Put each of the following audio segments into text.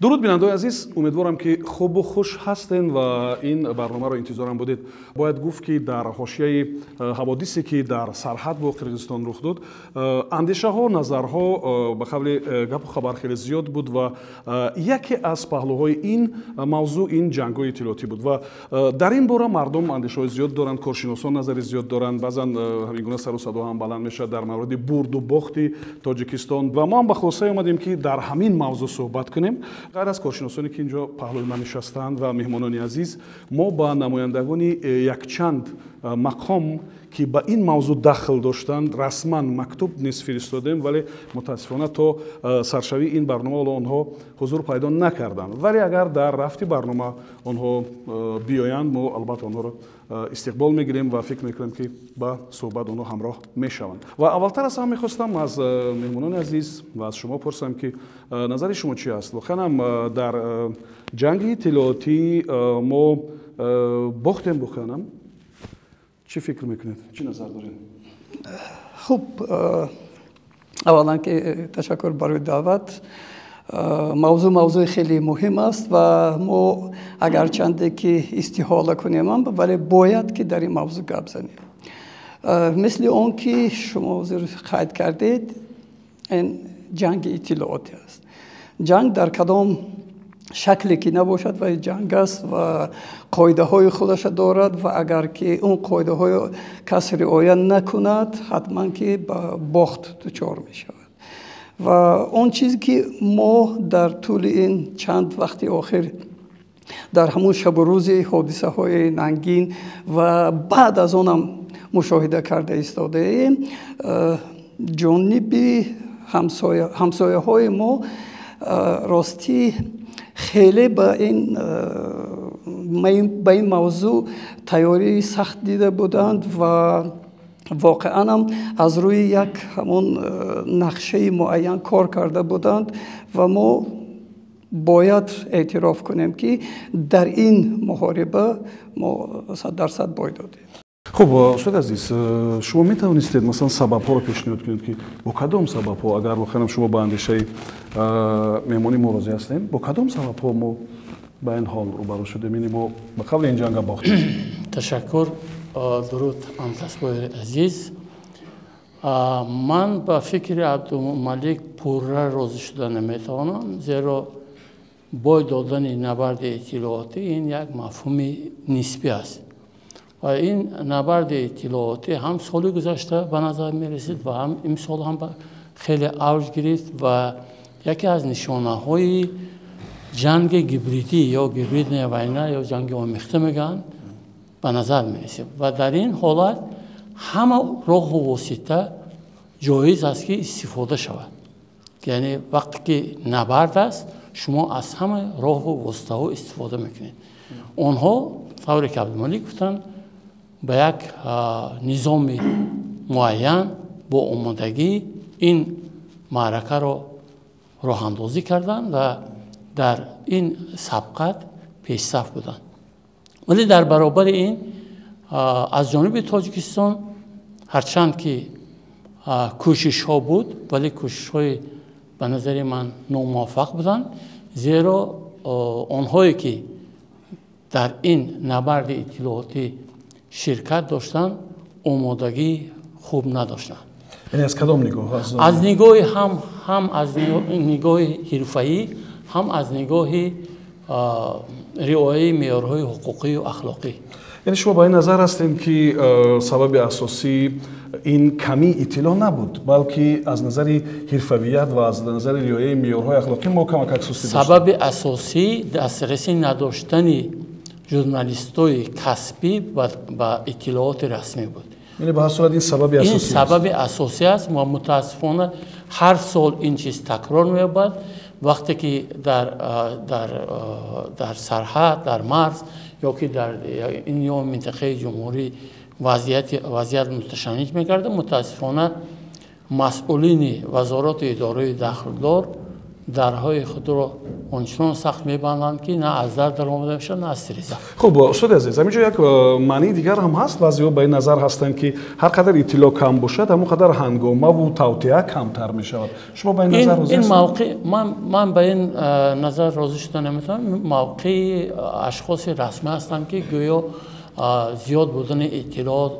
дуруд бинандаои азиз, умедворам ки хубу хуш ҳастен ва ин барномаро интизорам будед. Бояд гуфт ки дар ҳошияи ҳаводисе ки дар сарҳад бо Қирғизистон рух дод, андешаҳо, назарҳо ба қавли гапу хабар хеле зиёд буд ва яке аз паҳлӯҳои ин мавзӯъ ин ҷангҳои иттилоотӣ буд ва дар ин бора мардум андешаҳои зиёд доранд, коршиносон назари зиёд доранд, баъзан ҳамин гуна сару садо ҳам баланд мешавад дар мавриди бурду бохти Тоҷикистон ва мо ҳам ба хулосае омадем ки дар ҳамин мавзӯъ суҳбат кунем. غیر از کارشناسانی که اینجا پهلوی من نشستند و مهمانان عزیز، ما با نمایندگان یک چند مقام که به این موضوع دخل داشتند رسما مکتوب نیز فرستادیم، ولی متاسفانه تا سرشوی این برنامه آنها حضور پیدا نکردند. ولی اگر در رفتی برنامه آنها بیایند، ما البته آنها را استقبال میگیریم و فکر میکنیم که با صحبت آنها همراه میشوند. و اولتر از همه میخواستم از مهمانان عزیز و از شما پرسم که نظر شما چی است؟ خانم، در جنگ اطلاعاتی ما باختیم بخوانم. چی فکر میکنید؟ چی نظر دارید؟ خب، اولا که تشکر برای دعوت. موضوع خیلی مهم است و ما اگر چنده که استحاله کنیم ولی باید که در این موضوع گپ زنیم. مثل اون که شما قید کردید، این جنگ اطلاعاتی است. جنگ در کدام شکلی که نباشد و جنگ است و قاعده های خودش دارد و اگر که اون قاعده های کسی رعایت نکند حتما که با باخت دچار می شود. و اون چیزی که ما در طول این چند وقت آخر در همون شب و روز حادثه های ننگین و بعد از اونم مشاهده کرده ایستاده ایم، جانب همسایه های ما راستی خیلی به این موضوع تیاری سخت دیده بودند و واقعا هم از روی یک همون نقشه معین کار کرده بودند و ما باید اعتراف کنیم که در این محاربه ما 100% بای دادیم. خب استاد عزیز، شما می توانستید مثلا سبب‌ها رو پیشنهاد کنید که با کدام سبب‌ها، اگر بخوام شما با اندیشه مهمانی مواجه هستین، با کدام سبب‌ها ما با این حال روبرو شدیم؟ یعنی ما به قبل این جنگ باختیم. تشکر. درود همکسبای عزیز. من با فکر عبدالملک پورا راضی شدن نمیتوانم، زیرا بای دادن نبرد اطلاعاتی این یک مفهوم نسبی است و این نبرد اطلاعاتی هم سال گذشته به نظر می رسید و هم این سال هم خیلی اوج گرفت و یکی از نشانه های جنگ گیبریدی یا گیبرید نیوینه یا جنگ آمیخته میگن به نظر می رسید و در این حالت همه راه و واسطه جایز است که استفاده شود. یعنی وقتی که نبرد است شما از همه راه و واسطه ها استفاده میکنید. آنها طوری که عبدالملک گفتن به یک نظام معین با آمادگی این معرکه را راه اندازی کردند و در این سبقت پیشرفت بودند. ولی در برابر این از جانب تاجیکستان هرچند که کوشش ها بود ولی کوشش های به نظر من ناموفق بودند، زیرا آنهایی که در این نبرد اطلاعاتی شرکت داشتند آمادگی خوب نداشتند. یعنی از کدام نگاه؟ از نگاه هم از نگاه حرفه‌ای، هم از نگاه رعایت معیارهای حقوقی و اخلاقی. یعنی شما با این نظر هستین که سبب اساسی این کمی اطلاع نبود، بلکه از نظر حرفویت و از نظر رعایت معیارهای اخلاقی ما کمک اساسی داشتیم. سبب اساسی دسترسی نداشتن ژورنالیست‌های کسبی و اطلاعات رسمی بود. یعنی به هر صورت این سبب اساسی این سبب اساسی است و متاسفانه هر سال این چیز تکرار می‌یابد. وقتی که در سرحد، در مرز یا که در این یا منطقه جمهوری وضعیت متشنج می‌گردد، متاسفانه مسئولین وزارت اداره داخلدار درهای خود را اونچنان سخت میبندند که نه از در آمده میشن نه از سریزه. خب استاد عزیز اینجا یک معنی دیگر هم هست. بعضی‌ها به این نظر هستند که هر قدر اطلاع کم باشد همون قدر هنگامه و توطئه کمتر میشود. شما به این نظر این موقع من به این نظر راضی شده نمیتونم. موقع اشخاص رسمی هستند که گویا زیاد بودن اطلاعات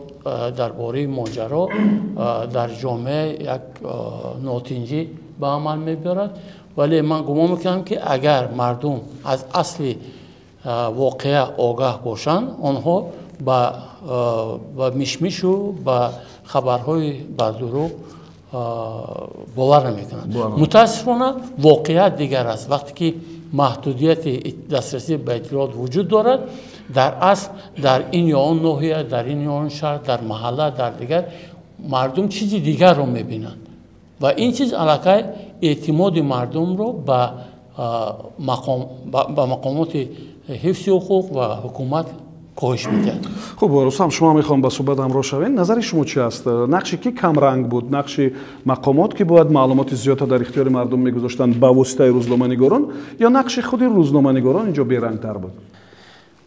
درباره ماجرا در جامعه یک ناتنجی به عمل میبرد، ولی من گمان میکنم که اگر مردم از اصل واقعه آگاه باشند آنها با میشمیش و با خبرهای دروغ باور نمیکنند. متاسفانه واقعیت دیگر است. وقتی که محدودیت دسترسی به اطلاعات وجود دارد، در اصل در این یا آن ناحیه، در این یا آن شهر، در محله، در دیگر مردم چیزی دیگر رو میبینند و این چیز علاقه اعتماد مردم رو به مقامات حفظ حقوق و حکومت کاهش میده. خب رستم شما میخوام با صحبت همراه شوین. نظر شما چی است؟ نقشی که کم رنگ بود، نقش مقامات که باید معلومات زیاد در اختیار مردم میگذاشتند به واسطه روزنامه‌نگاران، یا نقش خود روزنامه‌نگاران اینجا بی‌رنگ‌تر بود؟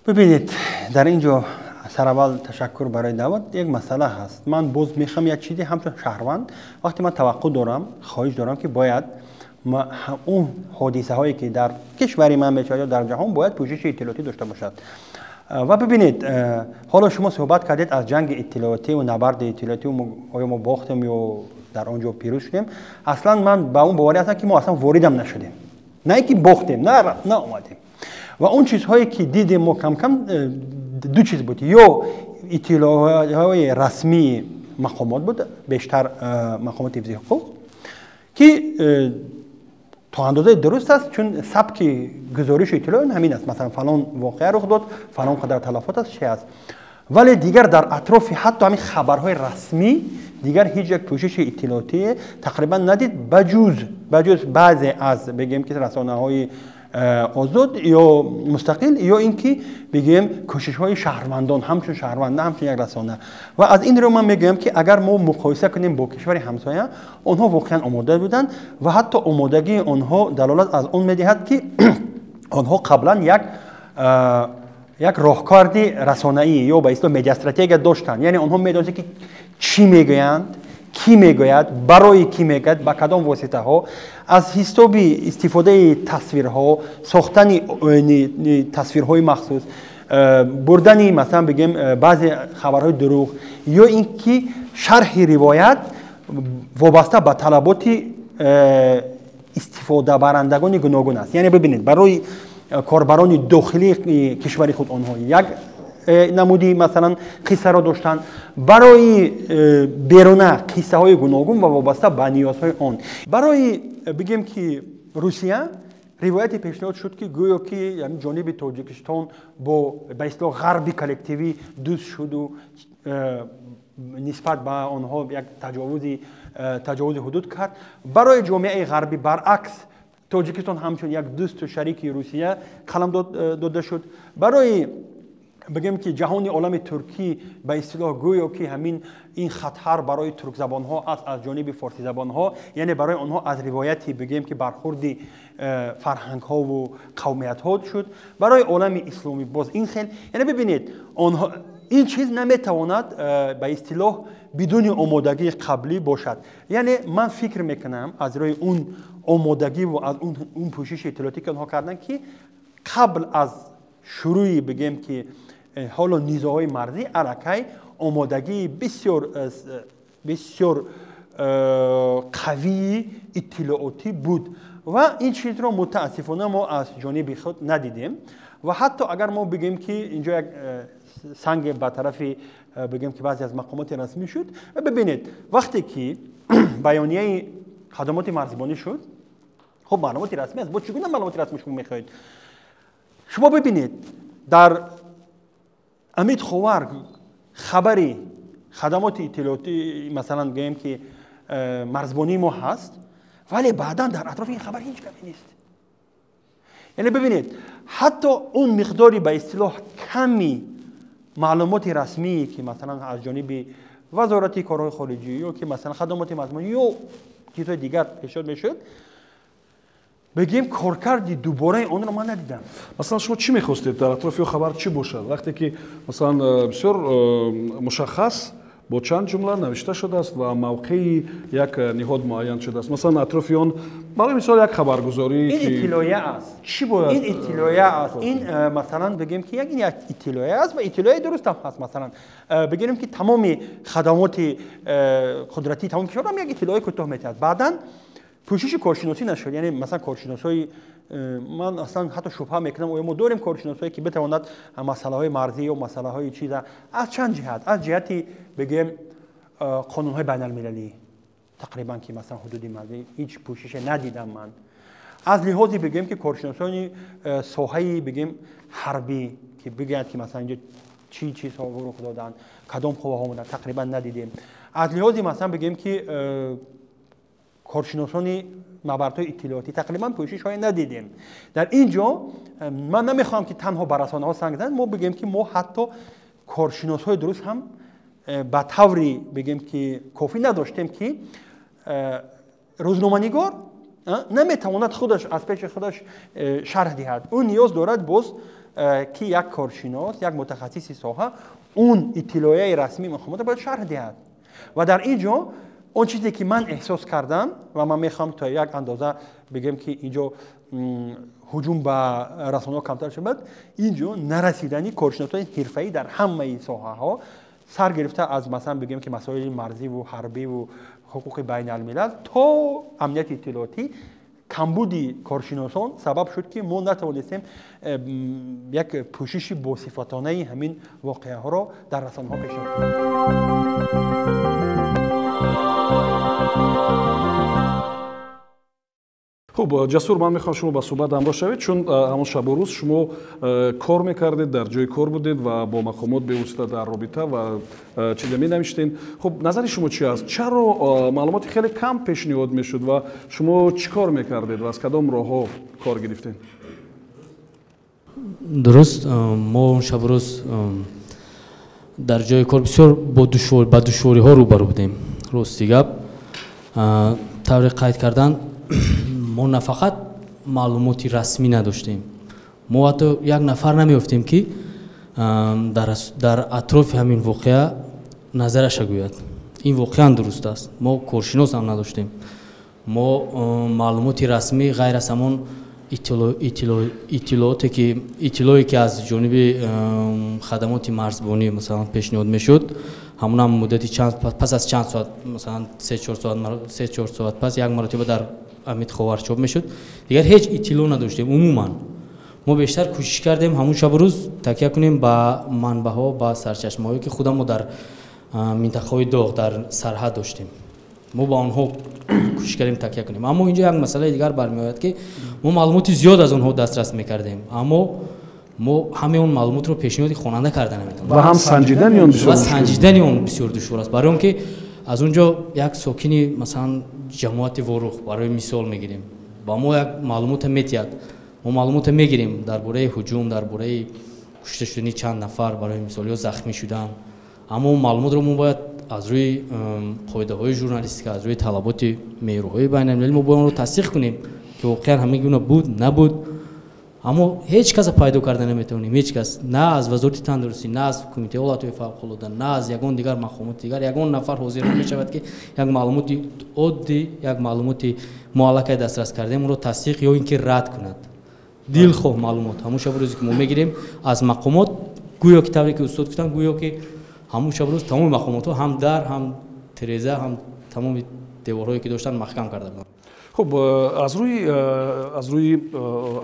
ببینید در اینجا سر اول تشکر برای دعوت. یک مسئله هست. من باز میخوام یک چیزی همچون شهروند وقتی من توقع دارم، خواهش دارم که باید اون حادثه هایی که در کشور من میشه یا در جهان باید پوشش اطلاعاتی داشته باشد. و ببینید حالا شما صحبت کردید از جنگ اطلاعاتی و نبرد اطلاعاتی و آیا ما باختیم یا در آنجا پیروز شدیم. اصلا من با اون باوری هستم که ما اصلا واردم نشدیم، نه اینکه باختیم، نه اومدیم. و اون چیزهایی که دیدیم ما کم کم دو چیز بود، یا اطلاعات رسمی مقامات بود، بیشتر مقامات حفظ حقوق که تا اندازه درست است، چون سبک گزارش اطلاع همین است، مثلا فلان واقعه رخ داد، فلان قدر تلفات است، چه است. ولی دیگر در اطراف حتی همین خبرهای رسمی دیگر هیچ یک پوشش اطلاعاتی تقریبا ندید، بجز بعضی از بگیم که رسانه‌های آزاد یا مستقل، یا اینکه بگیم کوشش‌های شهروندان همچون شهروند همچون یک رسانه. و از این رو من میگم که اگر ما مقایسه کنیم با کشور همسایه، آنها واقعا آماده بودند و حتی آمادگی آنها دلالت از اون میدهد که آنها قبلا یک راهکارد رسانه‌ای یا به اصطلاح مدیا استراتژی داشتند. یعنی آنها میدونستند که چی میگویند، کی میگوید، برای کی میگوید، با کدام واسطه ها، از حساب استفاده تصویرها، ساختن تصویرهای مخصوص، بردن مثلا بگیم بعضی خبرهای دروغ، یا اینکه شرح روایت وابسته به طلبات استفاده برندگان گوناگون است. یعنی ببینید برای کاربران داخلی کشور خود آنها یک نمودی مثلا قصه را داشتن، برای بیرونه قصه های گوناگون و وابسته به نیازهای آن. برای بگیم که روسیه روایت پیشنهاد شد که گویا که یعنی جانب تاجیکستان با به اصطلاح غربی کلکتیوی دوست شد و نسبت به آنها یک تجاوز حدود کرد. برای جامعه غربی برعکس تاجیکستان همچون یک دوست و شریک روسیه قلم داده شد. برای بگیم که جهان عالم ترکی به اصطلاح گویا که همین این خطر برای ترک زبان ها از جانب فارسی زبان ها، یعنی برای آنها از روایتی بگیم که برخورد فرهنگ ها و قومیت ها شد. برای عالم اسلامی باز این خیلی، یعنی ببینید آنها این چیز نمیتواند به اصطلاح بدون آمادگی قبلی باشد. یعنی من فکر میکنم از روی اون آمادگی و از اون پوشش اطلاعاتی که آنها کردن که قبل از شروعی بگیم که حالا نیزه‌های مرزی علاقه آمادگی بسیار قوی اطلاعاتی بود و این چیز را متاسفانه ما از جانب خود ندیدیم. و حتی اگر ما بگیم که اینجا یک سنگ به طرف بگیم که بعضی از مقامات رسمی شد، ببینید وقتی که بیانیه خدمات مرزبانی شد، خب معلومات رسمی است، با چگونه معلومات رسمی شما میخواهید؟ شما ببینید در امید خوار خبری خدمات اطلاعاتی مثلا گویم که مرزبانی ما هست، ولی بعدا در اطراف این خبر هیچ کمی نیست. یعنی ببینید حتی اون مقداری به اصطلاح کمی معلومات رسمی که مثلا از جانب وزارت کارهای خارجی یا که مثلا خدمات مرزبانی یا چیزهای دیگر ارشاد میشد، بگیم کارکردی دوباره اون رو من ندیدم. مثلا شما چی می‌خواستید در اطراف خبر چی باشد وقتی که مثلا بسیار مشخص با چند جمله نوشته شده است و موقعی یک نهاد معین شده است مثلا اطراف اون برای مثال یک خبرگزاری این اطلاعیه است چی باید این اطلاعیه است این مثلا بگیم که یک اطلاعیه است و اطلاعیه درست هم هست مثلا بگیم که تمام خدمات قدرتی تمام کشور هم یک اطلاعیه کوتاه میتاد بعداً پوشش کارشناسی نشد یعنی مثلا کارشناسای من اصلا حتی شبهه میکنم ما داریم کارشناسایی که بتواند مسئله های مرزی و مسئله های چیز از چند جهت از جهتی بگیم قانون های بین المللی تقریبا که مثلا حدود مرزی هیچ پوشش ندیدم من از لحاظی بگیم که کارشناسانی ساحه بگیم حربی که بگن که مثلا اینجا چی چیزها رو دادن کدام قوا ها بودن تقریبا ندیدیم از لحاظی مثلا بگیم که کارشناسانی مبارزات اطلاعاتی تقریبا پوشش های ندیدیم در اینجا من نمیخوام که تنها بر رسانه ها سنگ بزنم ما بگیم که ما حتی کارشناس های درست هم به طوری بگیم که کافی نداشتیم که روزنامه‌نگار نمیتواند خودش از پیش خودش شرح دهد اون نیاز دارد باز که یک کارشناس یک متخصص ساحه اون اطلاعیه رسمی مخابرات باید شرح دهد و در اینجا اون چیزی که من احساس کردم و من میخوام تا یک اندازه بگم که اینجا هجوم به رسانه‌ها کمتر شود اینجا نرسیدنی کارشناسان حرفه‌ای در همه ساحه‌ها سر گرفته از مثلا بگیم که مسائل مرزی و حربی و حقوق بین الملل تا امنیت اطلاعاتی کمبودی کارشناسان سبب شد که ما نتوانستیم یک پوشش باصفتانه همین واقعه ها را در رسانه ها کشیم. خب جسور من میخوام شما با صحبت همراه شوید چون همون شب و روز شما کار میکردید در جای کار بودید و با مقامات به واسطه در رابطه و چیزی می نوشتین خب نظر شما چی است چرا معلومات خیلی کم پیشنهاد میشد و شما چیکار میکردید و از کدام راهها کار گرفتین درست ما شب و روز در جای کار بسیار با دشواری ها روبرو بودیم راستی گپ طور قید کردن ما نه فقط معلوماتی رسمی نداشتیم ما حتی یک نفر نمیافتیم که در اطراف همین واقعه نظرش گوید این واقعا درست است ما کارشناس هم نداشتیم ما معلوماتی رسمی غیر از همون اطلاعاتی که از جانب خدمات مرزبانی مثلا پیشنهاد میشد همون هم مدتی پس از چند ساعت مثلا 3-4 ساعت پس یک مرتبه در امید خبر چاپ میشد دیگر هیچ اطلاع نداشتیم عموما ما بیشتر کوشش کردیم همون شب و روز تکیه کنیم با منبع ها با سرچشمه هایی که خودمون در منطقه های داغ در سرحد داشتیم ما با آنها کوشش کردیم تکیه کنیم اما اینجا یک مسئله دیگر برمی آید که ما معلومات زیاد از آنها دسترس میکردیم اما ما همه اون معلومات رو پیشنهاد خواننده کردن نمیتونیم و هم سنجیدن اون بسیار دشوار است برای اینکه از اونجا یک ساکنی مثلا جماعت وروخ برای مثال میگیریم با ما یک معلومات میتید ما معلومات میگیریم درباره هجوم درباره کشته شدن چند نفر برای مثال یا زخمی شدن اما اون معلومات رو ما باید از روی قاعده های ژورنالیستیک از روی طلبات میروهای بین المللی ما باید اون رو تصدیق کنیم که واقعا همه گونه بود نبود اما هیچ کس پیدا کردن نمیتونیم هیچ کس نه از وزارت تندرستی نه از کمیته حالات فوق العاده نه از یگان دیگر مقامات دیگر یگان نفر حاضر نمیشود که یک معلومات عادی یک معلومات معلقه دسترس کرده اون رو تصدیق یا اینکه رد کند دلخواه معلومات همون شب روزی که ما میگیریم از مقامات گویا که طوری که استاد گفتن گویا که همون شب روز تمام مقامات ها هم در هم تریزه هم تمام دیوارهایی که داشتن محکم کرده بودن خب از روی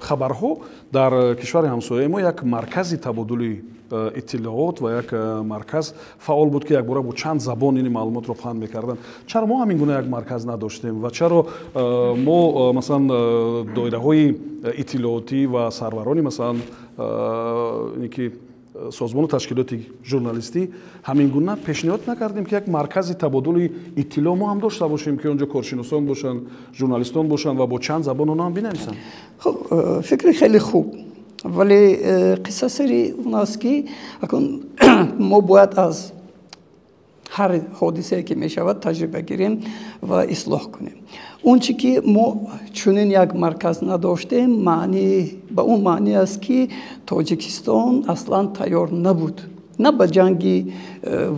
خبرها در کشور همسایه ما یک مرکزی تبادل اطلاعات و یک مرکز فعال بود که یک باره با چند زبان این معلومات رو پهن میکردن چرا ما همین گونه یک مرکز نداشتیم و چرا ما مثلا دایره های اطلاعاتی و سرورانی مثلا اینکه سازمان و تشکیلات ژورنالیستی همین گونه پیشنهاد نکردیم که یک مرکز تبادل اطلاع ما هم داشته باشیم که اونجا کارشناسان باشن ژورنالیستان باشن و با چند زبان اونا هم بنویسن خب فکر خیلی خوب ولی قصه سری اون است که ما باید از ҳар ҳодисае ки мешавад таҷриба гирем ва ислоҳ кунем. Он чӣ ки мо чунин як марказ надоштем, ба он маъни аст ки Тоҷикистон аслан тайёр набуд, на ба ҷанги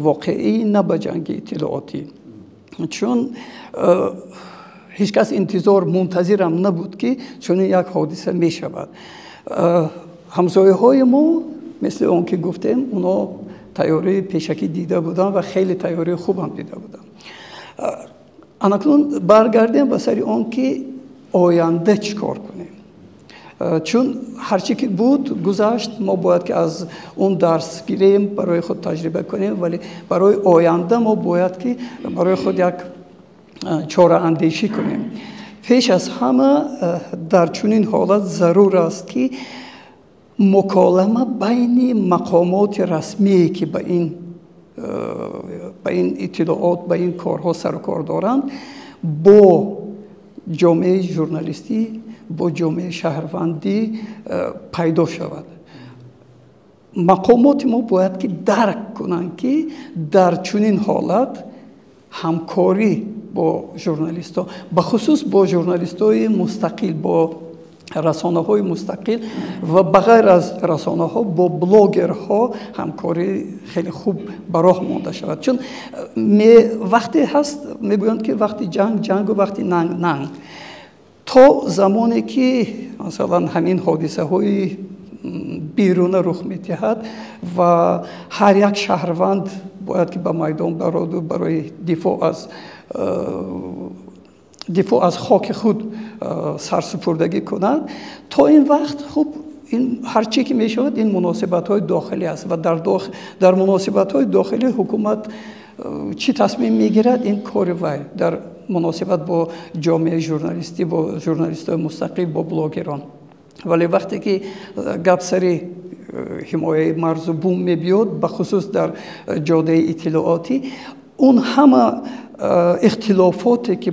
воқеӣ, на ба ҷанги иттилоотӣ. Чун ҳеҷ кас интизор мунтазирам набуд ки чунин як ҳодиса мешавад. ҳамсояҳои мо мисли он ки гуфтем, оно тайёрии пешакӣ дида буданд ва хеле тайёрии хубам дида буданд. анакнун баргардем ба сари он ки оянда чӣ кор кунем. чун ҳарчӣ ки буд гузашт, мо бояд ки аз он дарс гирем, барои худ таҷриба кунем, вале барои оянда мо бояд ки барои худ як чораандешӣ кунем. пеш аз ҳама дар чунин ҳолат зарур аст ки муколама байни мақомоти расмие ки ба ин иттилоот, ба ин корҳо сару кор доранд, бо ҷомеаи журналистӣ, бо ҷомеаи шаҳрвандӣ пайдо шавад. мақомоти мо бояд ки дарк кунанд ки дар чунин ҳолат ҳамкорӣ бо журналистҳо, бахусус бо журналистҳои мустақил, бо расонаҳои мустақил ва ба ғайр аз расонаҳо бо блогерҳо ҳамкорӣ хеле хуб ба роҳ монда шавад. Чун вақте ҳаст, мегӯянд ки вақти ҷангу вақти нанг. То замоне ки масалан ҳамин ҳодисаҳои беруна рух медиҳад ва ҳар як шаҳрванд бояд ки ба майдон бароду барои дифоъ аз хоки худ сарсупурдагӣ кунад, то ин вақт хуб ҳарчӣ ки мешавад ин муносибатҳои дохилӣ аст ва дар муносибатҳои дохилӣ ҳукумат чӣ тасмим мегирад, ин кори вай дар муносибат бо ҷомеаи журналистӣ, бо журналистҳои мустақил, бо блогерон. вале вақте ки гап сари ҳимояи марзу бум мебиёд, бахусус дар ҷодаи иттилоотӣ, он ҳама ихтилофоте ки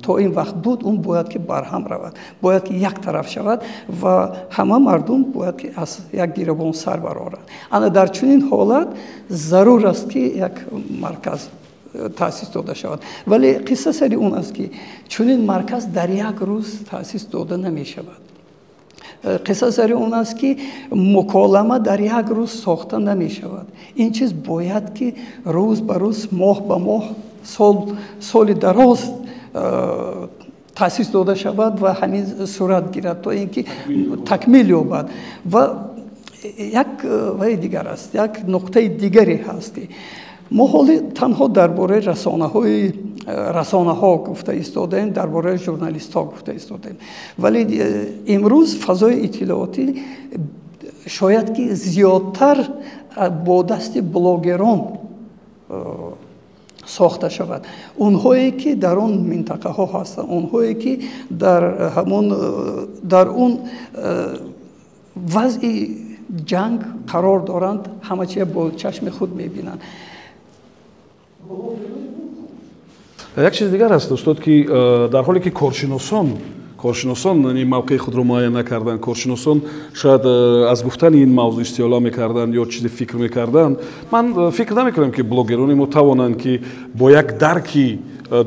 то ин вақт буд, он бояд ки барҳам равад, бояд ки як тараф шавад ва ҳама мардум бояд ки аз як гирабон сар бароранд. ана дар чунин ҳолат зарур аст ки як марказ таъсис дода шавад. вале қисса сари он аст ки чунин марказ дар як рӯз таъсис дода намешавад. қисса сари он аст ки муколама дар як рӯз сохта намешавад. ин чиз бояд ки рӯз ба рӯз, моҳ ба моҳ, соли дароз таъсис дода шавад ва ҳамин сурат гирад то ин ки такмил ёбад. ва як ваи дигар аст, як нуқтаи дигаре ҳаст ки мо ҳоли танҳо дар бораи расонаҳо гуфта истодаем, дар бораи журналистҳо гуфта истодаем, вале имрӯз фазои иттилоотӣ шояд ки зиёдтар бо дасти блогерон сохта шавад. онҳое ки дар он минтақаҳо ҳастанд, онҳое ки дар он вазъи ҷанг қарор доранд, ҳама чия бо чашми худ мебинанд. як чиз дигар аст устод ки дар ҳоле ки коршиносон мавқеи худро муайян накарданд, коршиносон шояд аз гуфтани ин мавзӯъ истиҳоло мекарданд ё чизе фикр мекарданд, ман фикр намекунам ки блогерони мо тавонанд ки бо як дарки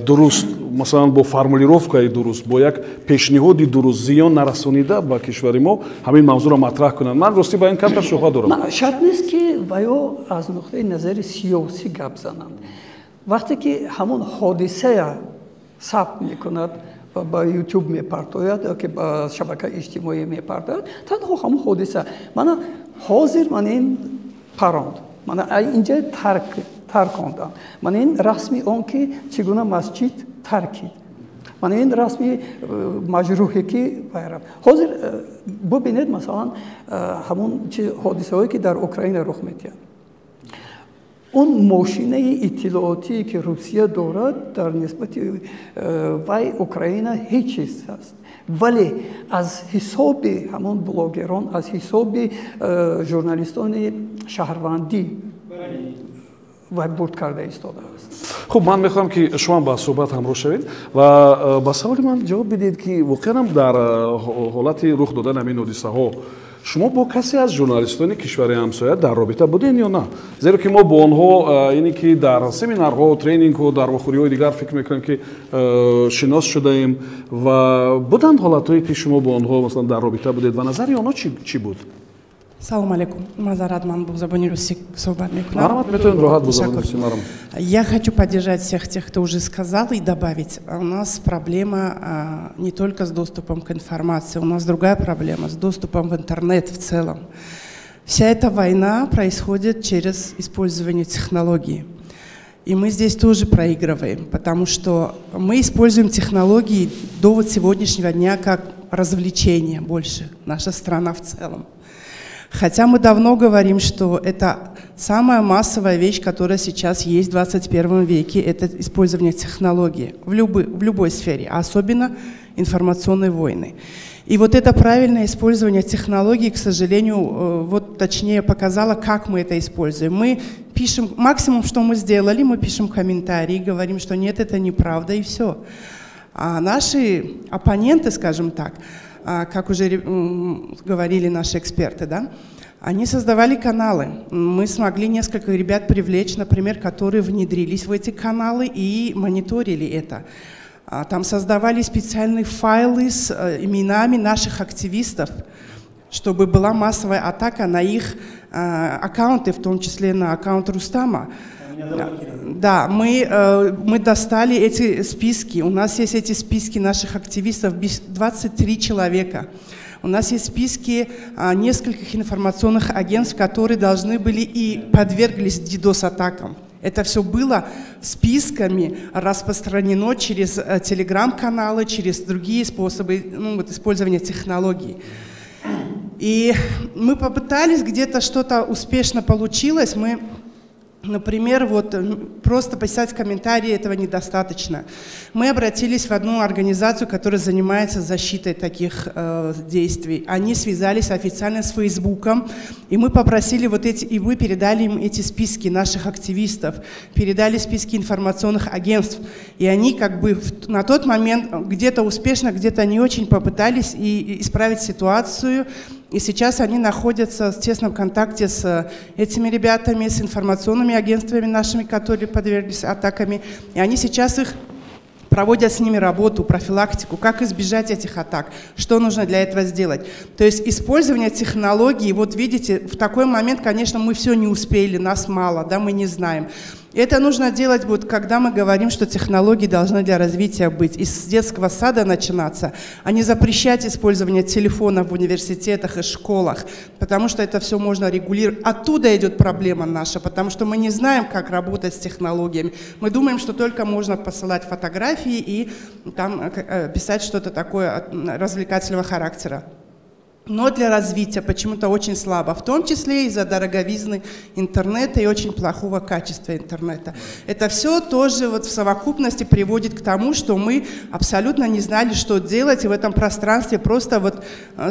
дуруст, масалан бо формулировкаи дуруст, бо як пешниҳоди дуруст зиён нарасонида ба кишвари мо ҳамин мавзӯъро матраҳ кунанд. ман ростӣ ба ин камтар шубҳа дорам. шарт нест ки ваё аз нуқтаи назари сиёсӣ гап зананд. вақте ки ҳамон ҳодисая сабт мекунад ва ба ютуб мепартояд ёки ба шабакаи иҷтимоӣ мепартояд, танҳо ҳамон ҳодиса мана ҳозир ман ин паронд, мана инҷа таркондам, мана ин расми он ки чӣ гуна масҷид таркид, мана ин расми маҷрӯҳе ки вайрам. ҳозир бубинед масалан ҳамон ҳодисаҳое ки дар Украина рух медиҳад. он мошинаи иттилоотие ки Русия дорад дар нисбати вай Украина ҳеҷ чиз аст. вале аз ҳисоби ҳамон блогерон, аз ҳисоби журналистони шаҳрвандӣ вай бурд карда истодааст. хуб, ман мехоҳам ки шумо ба суҳбат ҳамроҳ шавед ва ба саволи ман ҷавоб бидед ки воқеан дар ҳолати рух додани ҳамин ҳодисаҳо шумо бо касе аз журналистони кишвари ҳамсоя дар робита буден ё на? Зеро ки мо бо онҳо ине ки дар семинарҳо, тренингҳо, дар вохӯриҳои дигар фикр мекунем ки шинос шудаем ва буданд ҳолатҳое ки шумо бо онҳо масалан дар робита будед ва назари онҳо чӣ буд? Салом алейкум. Мазарат ман бу забони руси суҳбат мекунам. Марамат метавонем роҳат бо забони руси марам. Я хочу поддержать всех тех, кто уже сказал, и добавить. У нас проблема не только с доступом к информации, у нас другая проблема с доступом в интернет в целом. Вся эта война происходит через использование технологий. И мы здесь тоже проигрываем, потому что мы используем технологии до вот сегодняшнего дня как развлечение больше, наша страна в целом. Хотя мы давно говорим, что это самая массовая вещь, которая сейчас есть в 21 веке, это использование технологий в любой сфере, а особенно информационной войны. И вот это правильное использование технологий, к сожалению, вот точнее показало, как мы это используем. Мы пишем, максимум, что мы сделали, мы пишем комментарии, говорим, что нет, это неправда, и все. А наши оппоненты, скажем так, как уже говорили наши эксперты, да, они создавали каналы. Мы смогли несколько ребят привлечь, например, которые внедрились в эти каналы и мониторили это. Там создавали специальные файлы с именами наших активистов, чтобы была массовая атака на их аккаунты, в том числе на аккаунт Рустама. Да, мы достали эти списки. У нас есть эти списки наших активистов, 23 человека. У нас есть списки нескольких информационных агентств, которые должны были и подверглись DDoS-атакам. Это все было списками распространено через телеграм-каналы, через другие способы использования технологий. И мы попытались, где-то что-то успешно получилось. Мы, например, вот просто писать комментарии этого недостаточно. Мы обратились в одну организацию, которая занимается защитой таких действий. Они связались официально с Фейсбуком, и мы попросили вот эти, и мы передали им эти списки наших активистов, передали списки информационных агентств, и они как бы на тот момент где-то успешно, где-то не очень попытались и исправить ситуацию. И сейчас они находятся в тесном контакте с этими ребятами, с информационными агентствами нашими, которые подверглись атаками. И они сейчас их проводят с ними работу, профилактику, как избежать этих атак, что нужно для этого сделать. То есть использование технологий, вот видите, в такой момент, конечно, мы все не успели, нас мало, да, мы не знаем. Это нужно делать, вот, когда мы говорим, что технологии должны для развития быть, из детского сада начинаться, а не запрещать использование телефонов в университетах и школах, потому что это все можно регулировать. Оттуда идет проблема наша, потому что мы не знаем, как работать с технологиями. Мы думаем, что только можно посылать фотографии и там писать что-то такое развлекательного характера. Но для развития почему-то очень слабо, в том числе из-за дороговизны интернета и очень плохого качества интернета. Это все тоже вот в совокупности приводит к тому, что мы абсолютно не знали, что делать, и в этом пространстве просто вот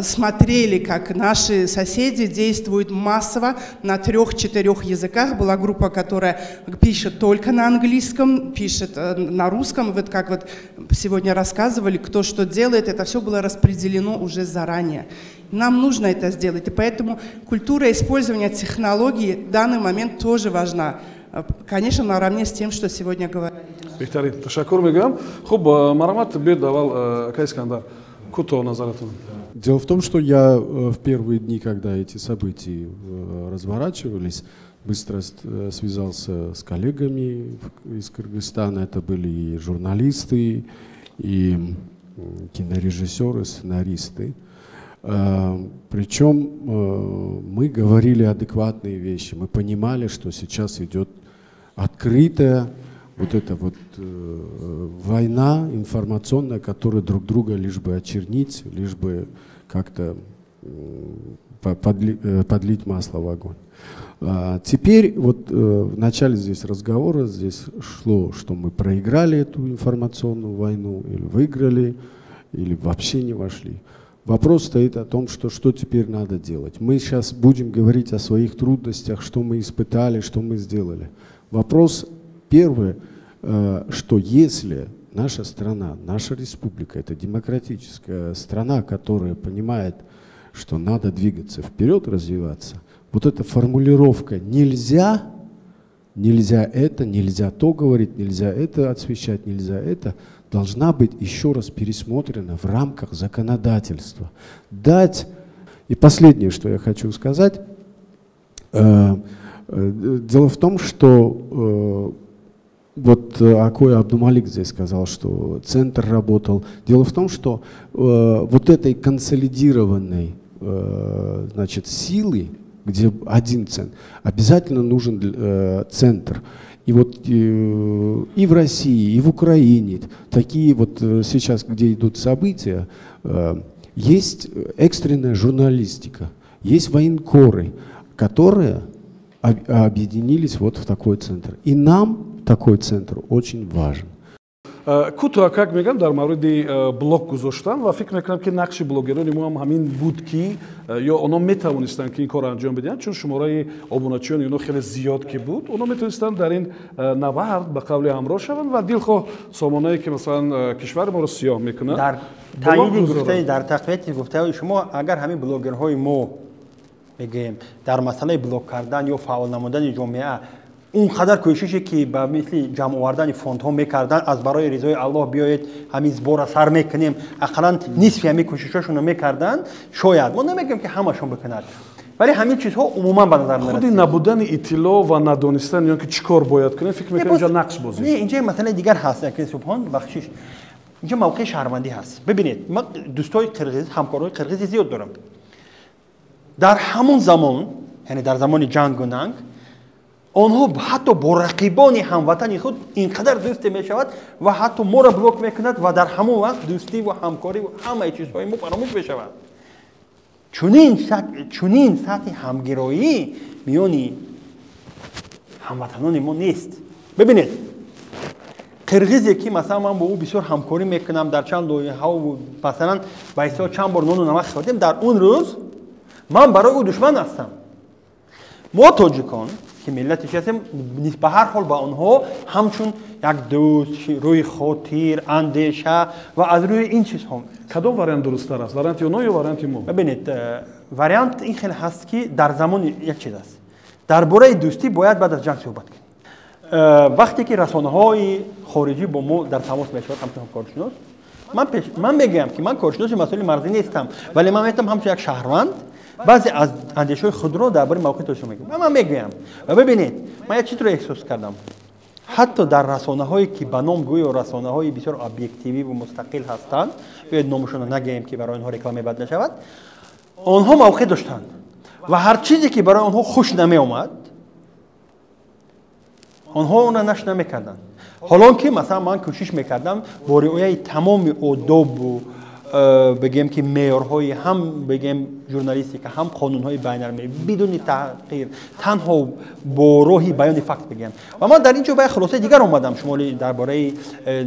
смотрели, как наши соседи действуют массово на 3-4 языках. Была группа, которая пишет только на английском, пишет на русском. Вот как вот сегодня рассказывали, кто что делает, это все было распределено уже заранее. Нам нужно это сделать, и поэтому культура использования технологий в данный момент тоже важна. Конечно, наравне с тем, что сегодня говорили. Бехтарин, ташаккур мегӯям. Хуб, Марамат, бед давал Искандар. Куто назаратун? Дело в том, что я в первые дни, когда эти события разворачивались, быстро связался с коллегами из Кыргызстана. Это были и журналисты, и кинорежиссеры, сценаристы. Причем мы говорили адекватные вещи, мы понимали, что сейчас идет открытая вот эта вот война информационная, которая друг друга лишь бы очернить, лишь бы как-то подлить масло в огонь. Теперь вот в начале здесь разговора здесь шло, что мы проиграли эту информационную войну, или выиграли, или вообще не вошли. Вопрос стоит о том, что теперь надо делать. Мы сейчас будем говорить о своих трудностях, что мы испытали, что мы сделали. Вопрос первый, что если наша страна, наша республика, это демократическая страна, которая понимает, что надо двигаться вперед, развиваться, вот эта формулировка «нельзя», нельзя это, нельзя то говорить, нельзя это освещать, нельзя это, должна быть еще раз пересмотрена в рамках законодательства. Дать. И последнее, что я хочу сказать, дело в том, что вот Акой Абдумалик здесь сказал, что центр работал. Дело в том, что вот этой консолидированной значит, силы, где один центр, обязательно нужен центр. И вот и в России, и в Украине, такие вот сейчас, где идут события, есть экстренная журналистика, есть военкоры, которые объединились вот в такой центр. И нам такой центр очень важен. кӯтоҳ как мегӯям дар мавриди блог гузоштан ва фикр мекунам ки нақши блогерони мо ҳам ҳамин буд ки ё онҳо метавонистанд ки ин корро анҷом бидиҳанд, чун шумораи обуначиёни онҳо хеле зиёд ки буд, онҳо метавонистанд дар ин навард ба қавли ҳамроҳ шаванд ва дилхоҳ сомонае ки масалан кишвари моро сиёҳ мекунанд. дар таъйиди гуфтаи дар тақвияти гуфтаи шумо агар ҳамин блогерҳои мо мегӯем дар масъалаи блог кардан ё фаъол намудани ҷомеа اون قدر کوششی که با مثل جمع آوردن فوندها میکردن از برای رضای الله بیایید همین زبور سر میکنیم اقلا نصف همین کوششاشون رو میکردن شاید ما نمیگیم که همشون بکنند ولی همین چیزها عموما به نظر میاد خودی نبودن اطلاع و ندانستن یا که چیکار باید کنیم فکر میکنم اینجا نقص بازی نه اینجا مثلا دیگر هست که سبحان بخشش اینجا موقع شهروندی هست ببینید ما دوستای قرقیز همکارای قرقیز زیاد دارم در همون زمان یعنی در زمان جنگ و ننگ آنها حتی با رقیبان هموطن خود اینقدر دوست میشود و حتی ما را بلاک میکند و در همون وقت دوستی و همکاری و همه چیزهای ما فراموش میشود چنین سطح همگرایی میان هموطنان ما نیست ببینید قرقیزی که مثلا من با او بسیار همکاری میکنم در چند لایحه‌ها و مثلا بایسا چند بار نون و نمک خوردیم در اون روز من برای او دشمن هستم ما تاجیکان که ملتش هستیم به هر حال با آنها همچون یک دوست روی خاطر اندیشه و از روی این چیزها کدام وریانت درست‌تر است وریانت اونا یا وریانت ما ببینید وریانت این خیلی هست که در زمان یک چیز است درباره دوستی باید بعد از جنگ صحبت کنیم وقتی که رسانه‌های خارجی با ما در تماس میشود همچون کارشناس من میگم که من کارشناس مسائل مرزی نیستم ولی من میتونم همچون یک شهروند بعضی از اندیشه‌های خود را درباره موقع توشون میگم من میگم و ببینید من یک چیز رو احساس کردم حتی در رسانه‌هایی که به نام گویا رسانه‌های بسیار ابجکتیوی و مستقل هستند بیاید نامشون رو نگیم که برای آنها رکلامی بد نشود آنها موقع داشتند و هر چیزی که برای آنها خوش نمی اومد آنها اون را نشر نمی‌کردند حالا که مثلا من کوشش می‌کردم با رعایت تمام آداب و بگیم که معیارهای هم بگیم ژورنالیستیک هم قانون‌های بین‌المللی بدون تحقیر تنها با راهی بیان فکت بگیم و من در اینجا به خلاصه دیگر اومدم شمالی درباره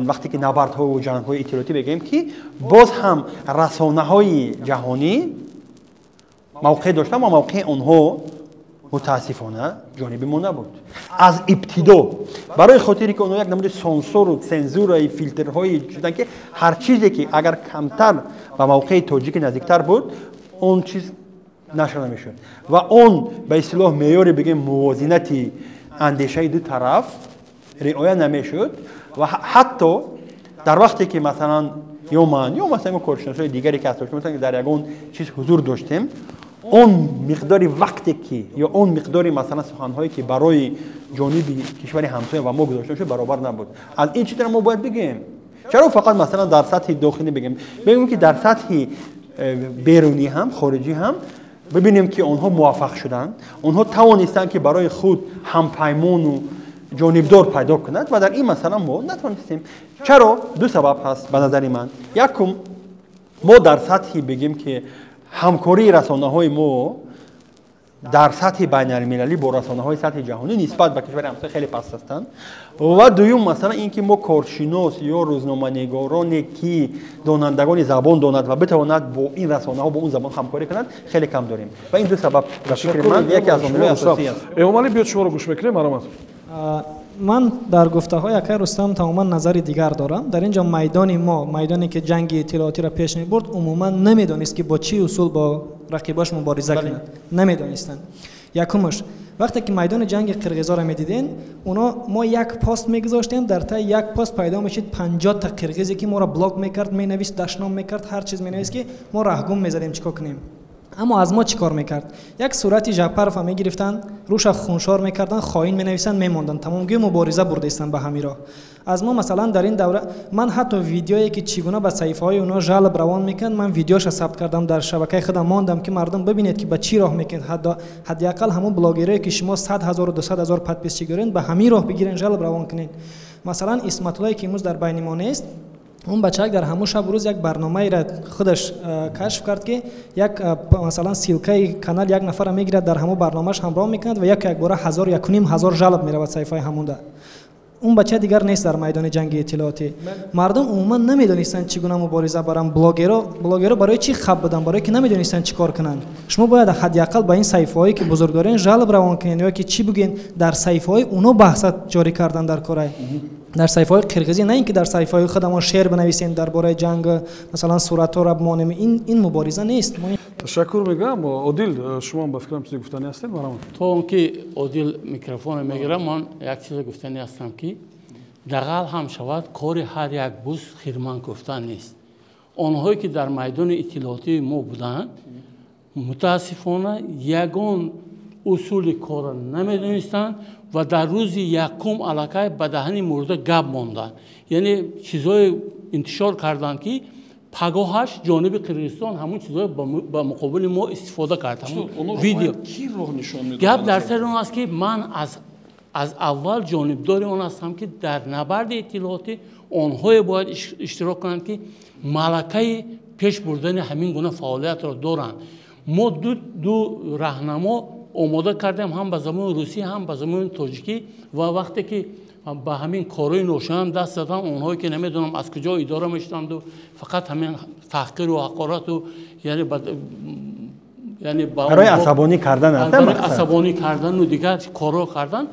وقتی که نبردها و جنگ‌های اطلاعاتی بگیم که باز هم رسانه‌های جهانی موقع داشتن و موقع آنها متاسفانه جانب ما نبود از ابتدا برای خاطری که اونها یک نمود سانسور و سنزور و فیلترهای شدن که هر چیزی که اگر کمتر به موقع تاجیک نزدیکتر بود اون چیز نشر نمیشد و اون به اصطلاح معیار بگیم موازنت اندیشه دو طرف رعایت نمیشد و حتی در وقتی که مثلا یا من یا مثلا کارشناسای دیگری که هستند مثلا در یگان چیز حضور داشتیم اون مقداری وقتی که یا اون مقداری مثلا سخن‌هایی که برای جانب کشور همسایه و ما گذاشته شد برابر نبود از این چیزا ما باید بگیم چرا فقط مثلا در سطح داخلی بگیم که در سطح بیرونی هم خارجی هم ببینیم که آنها موفق شدن آنها توانستن که برای خود همپیمان و جانبدار پیدا کنند و در این مثلا ما نتوانستیم چرا دو سبب هست به نظر من یکم ما در سطحی بگیم که همکاری رسانه‌های ما در سطح بین‌المللی با رسانه‌های سطح جهانی نسبت به کشور همسایه خیلی پست هستند و دوم مثلا اینکه ما کارشناس یا روزنامه‌نگارانی که دانندگان زبان داند و بتواند با این رسانه‌ها با اون زبان همکاری کنند خیلی کم داریم و این دو سبب به فکر من یکی از عوامل اساسی است امامعلی بیاد شما رو گوش بکنیم مرحمت من در گفته‌های اکای رستم تماما نظر دیگر دارم در اینجا میدانی که جنگ اطلاعاتی را پیش می‌برد عموما نمی‌دانست که با چی اصول با рақибаш мубориза кунад намедонистанд. Якумаш вақте ки майдони ҷанги қирғизоро медиден, оно мо як пост мегузоштем, дар таи як пост пайдо мешид 50 та қирғизе ки моро блок мекард, менавист, дашном мекард, ҳар чиз менавист ки мо раҳгум мезадем чикор кунем. Аммо аз мо чӣ кор мекард? Як сурати Жапарова мегирифтанд, руша хуншор мекарданд, хоин менависанд, мемонданд. Тамом гӯё мубориза бурдаистанд ба ҳамин роҳ. Аз мо масалан дар ин давра ман ҳатто видеое ки чӣ гуна ба саҳифаҳои онҳо жалб равон мекард, ман видеоша сабт кардам, дар шабакаи худам мондам ки мардум бибинед ки ба чӣ роҳ мекунед. ҳаддиақал ҳамон блогерое ки шумо 100 000 200 000 подписчӣ доред, ба ҳамин роҳ бигирен, жалб равон кунед. Масалан Исматуллое ки имрӯз дар байни мо нест, он бачак дар ҳамон шаб рӯз як барномаеро худаш кашф кард ки як масалан силкаи канал як нафара мегирад, дар ҳамон барномаш ҳамроҳ мекунад ва як бора 1000-1500 жалб меравад саҳифаи ҳамонда. اون بچه دیگر نیست در میدان جنگ اطلاعاتی. مردم عموما نمیدونستن چگونه مبارزه برن. بلاگرها برای چی خب بدن؟ برای که نمیدونستن چی کار کنن. شما باید حداقل با این صحیفه‌هایی که بزرگ دارین جلب روان کنین یا که چی بگین در صحیفه‌های اونا بحث جاری کردن در کارای در صحیفه‌های قرقیزی، نه اینکه در صحیفه‌های خودمون شعر بنویسین درباره جنگ مثلا صورت‌ها را بمانیم. این مبارزه نیست. تشکر میگم. عادل شما با فکرم چیزی گفتنی هستید؟ تو اونکه عادل میکروفون میگیره من یک چیز گفتنی هستم که دقیق هم شود کاری هر یک بوس خیرمان گفتن نیست. آنهایی که در میدان اطلاعاتی ما بودن متاسفانه یگان اصول کار نمیدونستند و در روز یکم علاقه به دهن مرده گپ ماندن. یعنی چیزای انتشار کردن که پگاهش جانب قرقیزستان همون چیزای با مقابل ما استفاده کرد. ویدیو کی راه نشون میده؟ گپ در سر اون است که من از اول جانبدار اون هستم که در نبرد اطلاعاتی آنها باید اشتراک کنند که ملکه پیش بردن همین گونه فعالیت را دارند. ما دو راهنما آماده کردیم، هم به زبان روسی هم به زبان تاجیکی، و وقتی که با همین کارهای نوشن دست دادن اونهایی که نمیدونم از کجا اداره میشدند و فقط همین تحقیر و حقارت و یعنی برای عصبانی کردن است، برای عصبانی کردن و دیگر کارها کردن.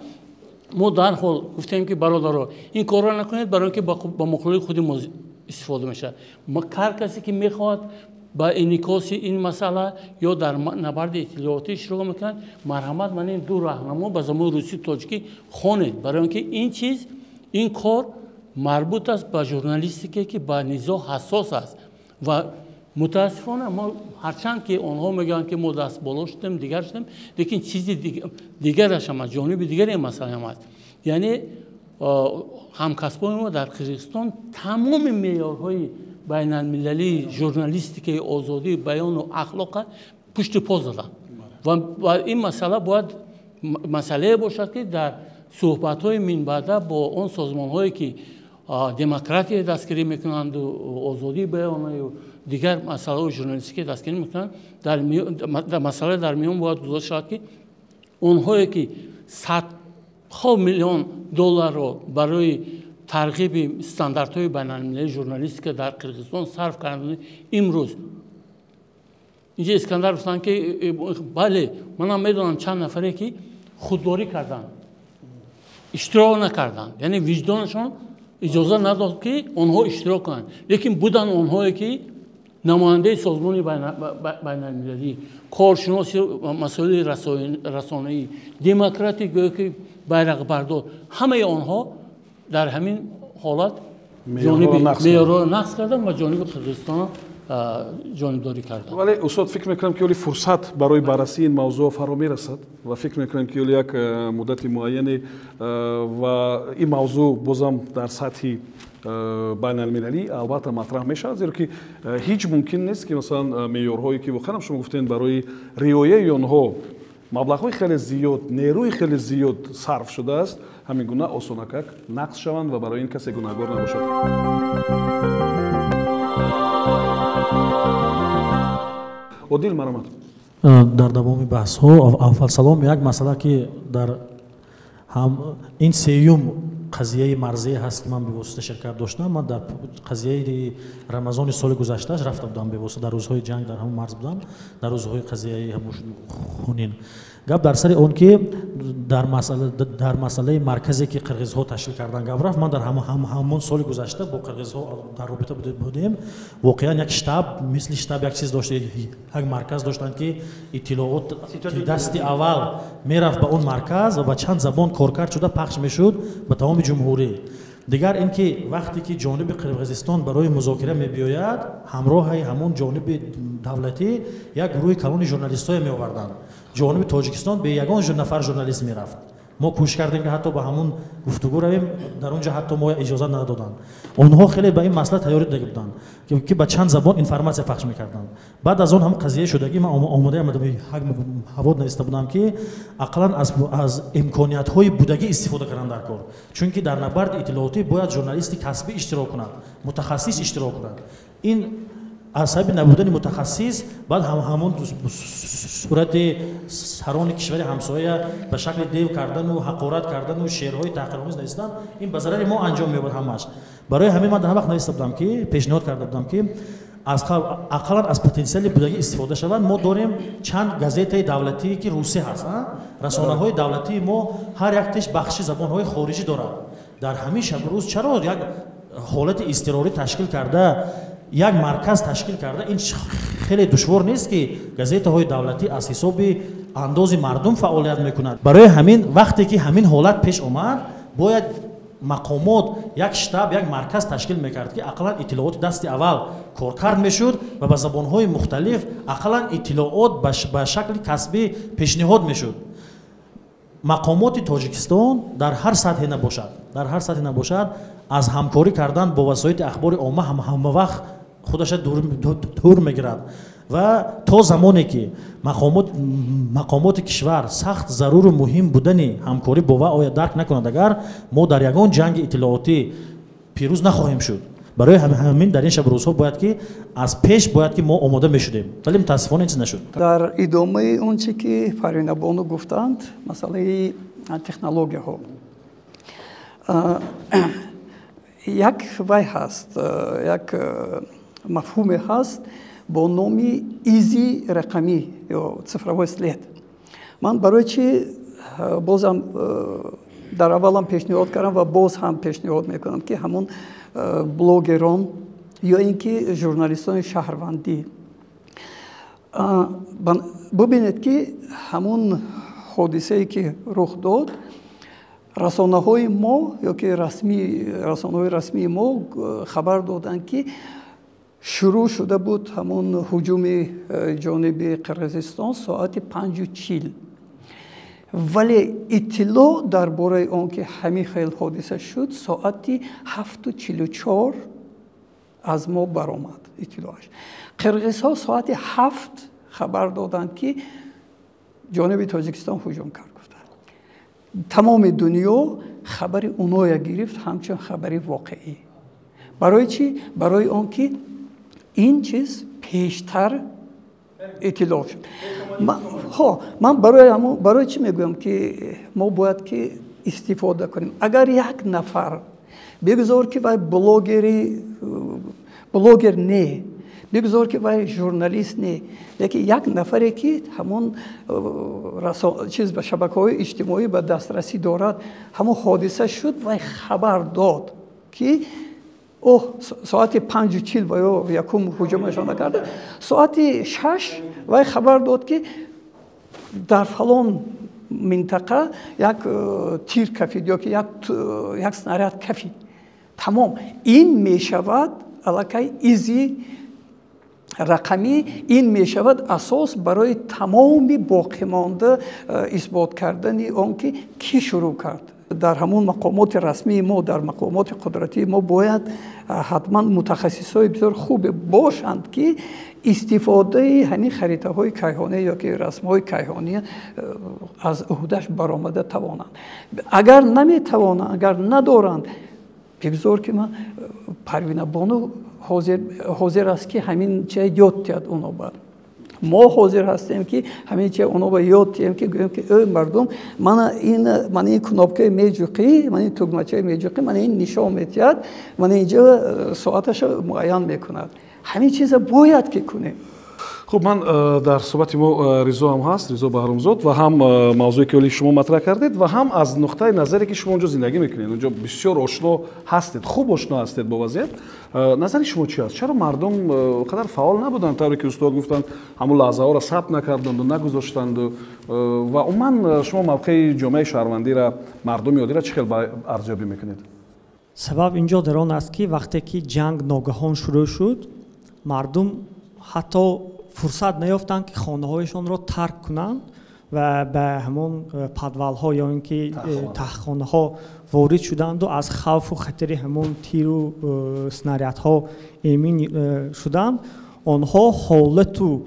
ما در حال گفتیم که برادرها این کارا نکنید برای اینکه با مخالف خود ما استفاده میشه. هر کسی که میخواد با انعکاس این مسئله یا در نبرد اطلاعاتی اشتراک میکنه، مرحمت من این دو راهنما به زبان روسی تاجیکی خوانید، برای اینکه این کار مربوط است به ژورنالیستیکی که با نزاع حساس است. و متاسفانه ما هرچند که آنها میگن که ما دست بالا شدیم دیگر شدیم، لیکن چیزی دیگرش هم از جانب دیگر این مسئله هم است. یعنی همکسبای ما در قرقیزستان تمام معیارهای بین المللی ژورنالیستیک آزادی بیان و اخلاق پشت پا زدن و این مسئله باید مسئله باشد که در صحبت‌های من بعد با اون سازمان‌هایی که دموکراسی دستگیری میکنند و آزادی بیان و دیگر مسائل ژورنالیستیک دستگیری میکنند در مسئله در میان باید گذاشته شود که اونهایی که صدها میلیون دلار رو برای ترغیب استانداردهای بین‌المللی ژورنالیستیک در قرقیزستان صرف کردند، امروز اینجا اسکندر گفتن که بله من هم میدونم چند نفری که خودداری کردن، اشتراک نکردن، یعنی وجدانشون اجازه نداد که آنها اشتراک کنند، لیکن بودن آنهایی که نماینده سازمان بین‌المللی، کارشناس مسائل رسانه‌ای، دموکراتی که بیرق بردار، همه آنها در همین حالت معیارها نقض کردن و جانب قرقیزستان جانبداری کردن. ولی استاد فکر میکنم که فرصت برای بررسی این موضوع فرا میرسد و فکر میکنم که یک مدت معینی و این موضوع بازم در سطح بین المللی البته مطرح میشه، زیرا که هیچ ممکن نیست که مثلا معیارهایی که واقعا شما گفتین برای رعایت آنها مبلغ‌های خیلی زیاد، نیروی خیلی زیاد صرف شده است، همین گونه آسانک نقض شوند و برای این کسی گناهکار نباشد. عادل مرحمت. در دوام بحث ها اول سلام یک مسئله که در هم این سیوم قضیه مرزی هست که من به واسطه شرکت داشتم. من در قضیه رمضان سال گذشته رفته بودم به واسطه، در روزهای جنگ در همون مرز بودم، در روزهای قضیه همون خونین. گپ در سر اون که در مسئله مرکزی که قرغیزها تشکیل کردن گپ رفت. من در همون سال گذشته با قرغیزها در رابطه بودیم. واقعا یک شتاب مثل شتاب یک چیز داشته، یک مرکز داشتن که اطلاعات دست اول میرفت به اون مرکز و با چند زبان کارکرد شده پخش میشد به تمام جمهوری. دیگر اینکه وقتی که جانب قرغیزستان برای مذاکره میبیاید، همراه همون جانب دولتی یک گروه کلان ژورنالیستای می آوردند. جانب تاجیکستان به یگان نفر ژورنالیست میرفت. ما کوشش کردیم که حتی با همون گفتگو رویم، در اونجا حتی ما اجازه ندادن. اونها خیلی به این مسئله تیاری دیگه بودن که با چند زبان اینفورماسیون پخش میکردن. بعد از اون هم قضیه شدگی من آمدم حواد نوشته بودم که اقلا از امکانیت های بودگی استفاده کردن در کار، چون که در نبرد اطلاعاتی باید ژورنالیستی کسبی اشتراک کنند، متخصص اشتراک کنند. این از سبب نبودن متخصص بعد همون صورت سران کشور همسایه به شکل دیو کردن و حقارت کردن و شعرهای تحقیرآمیز نوشتن، این به ضرر ما انجام می‌یابد همش. برای همین من در وقت نوشته بودم که پیشنهاد کرده بودم که اقلا از پتانسیل بودگی استفاده شود. ما داریم چند گازیته دولتی که روسی هست، رسانه‌های دولتی ما هر یک تش بخشی زبان‌های خارجی دارد. در همین شب روز چرا یک حالت اضطراری تشکیل کرده، یک مرکز تشکیل کرده؟ این خیلی دشوار نیست که گازیته های دولتی از حساب انداز مردم فعالیت میکنند. برای همین وقتی که همین حالت پیش آمد، باید مقامات یک شتاب، یک مرکز تشکیل میکرد که اقلا اطلاعات دست اول کارکرد میشد و به زبانهای مختلف اقلا اطلاعات به شکل کسبی پیشنهاد میشد. مقامات تاجیکستان در هر سطحی نباشد، از همکاری کردن با وسایل اخبار عامه همه وقت خودش دور میگیرد و تا زمانی که مقامات کشور سخت ضرور و مهم بودن همکاری با او درک نکنند، اگر ما در یگان جنگ اطلاعاتی پیروز نخواهیم شد. برای همین در این شب روزها باید که از پیش باید که ما آماده میشدیم، ولی متاسفانه این چیز نشد. در ادامه اون چی که پروین بانو گفتند، مسئله تکنولوژی ها، یک وای هست، یک مفهوم هست با نام ایزی رقمی یا цифровой след. من برای چی بازم در اولم پیشنهاد کردم و باز هم پیشنهاد میکنم که همون بلوگران یا اینکه ژورنالیستان شهروندی ببینید که همون حادثه‌ای که رخ داد، رسانه‌های ما یا که رسانه‌های رسمی ما خبر دادند که شروع شده بود همون هجوم جانب قرغیزستان ساعت 5:40. ولی اطلاع درباره آن که همین خیلی حادثه شد ساعت 7:44 از ما برآمد اطلاعش. قرغیزها ساعت 7 خبر دادند که جانب تاجیکستان هجوم کرد. تمام دنیا خبر اونها گرفت همچون خبری واقعی. برای چی؟ برای آنکه این چیز پیشتر اطلاع شد. من برای چی میگویم که ما باید که استفاده کنیم؟ اگر یک نفر بگذار که وای بلوگر نه، بگذار که وای ژورنالیست نه، لیکن یک نفری که همون چیز به شبکه‌های اجتماعی به دسترسی دارد، همون حادثه شد و خبر داد که ساعت 5:40 و یکم هجومشان کرده، ساعت 6 و خبر داد که در فلان منطقه یک تیر کفید یا که یک سناریاد کفید. تمام این می شود علاقه ایزی رقمی، این می شود اساس برای تمام باقی مانده اثبات کردن آن که کی شروع کرد. در همون مقامات رسمی ما، در مقامات قدرتی ما باید حتما متخصصای بسیار خوب باشند که استفاده همین خریطه های کیهانی یا که رسم های کیهانی از عهدهش برآمده توانند. اگر نمی توانند، اگر ندارند، بگذار که من پروین بانو حاضر است که همین چه یاد دهد اونا بعد. мо ҳозир ҳастем ки ҳамин чи онҳо ёд диҳем ки гӯем ки ӯ мардум мана ин кнопкаи меҷуқӣ мана ин тугмачаи меҷуқӣ мана ин нишон метиҳад мана инҷо соаташа муайян мекунад ҳамин чиза бояд ки кунем. خب من در صحبت ما رضا هم هست، رضا بهرامزاد و هم موضوعی که شما مطرح کردید و هم از نقطه نظری که شما اونجا زندگی میکنید اونجا بسیار آشنا هستید، خوب آشنا هستید با وضعیت. نظر شما چی است؟ چرا مردم قدر فعال نبودن طوری که استاد گفتن همون لحظه ها را ثبت نکردند و نگذاشتند و عموما شما موقع جامعه شهروندی را مردم یادی را چه خیلی ارزیابی میکنید؟ سبب اینجا در آن است که وقتی که جنگ ناگهان شروع شد مردم حتی فرصت نیافتند که خانه‌هایشان را ترک کنند و به همون پادوال‌ها یا اینکه تهخانه‌ها وارد شدند و از خوف و خطر همون تیر و سناریادها ایمن شدند. آنها حالت و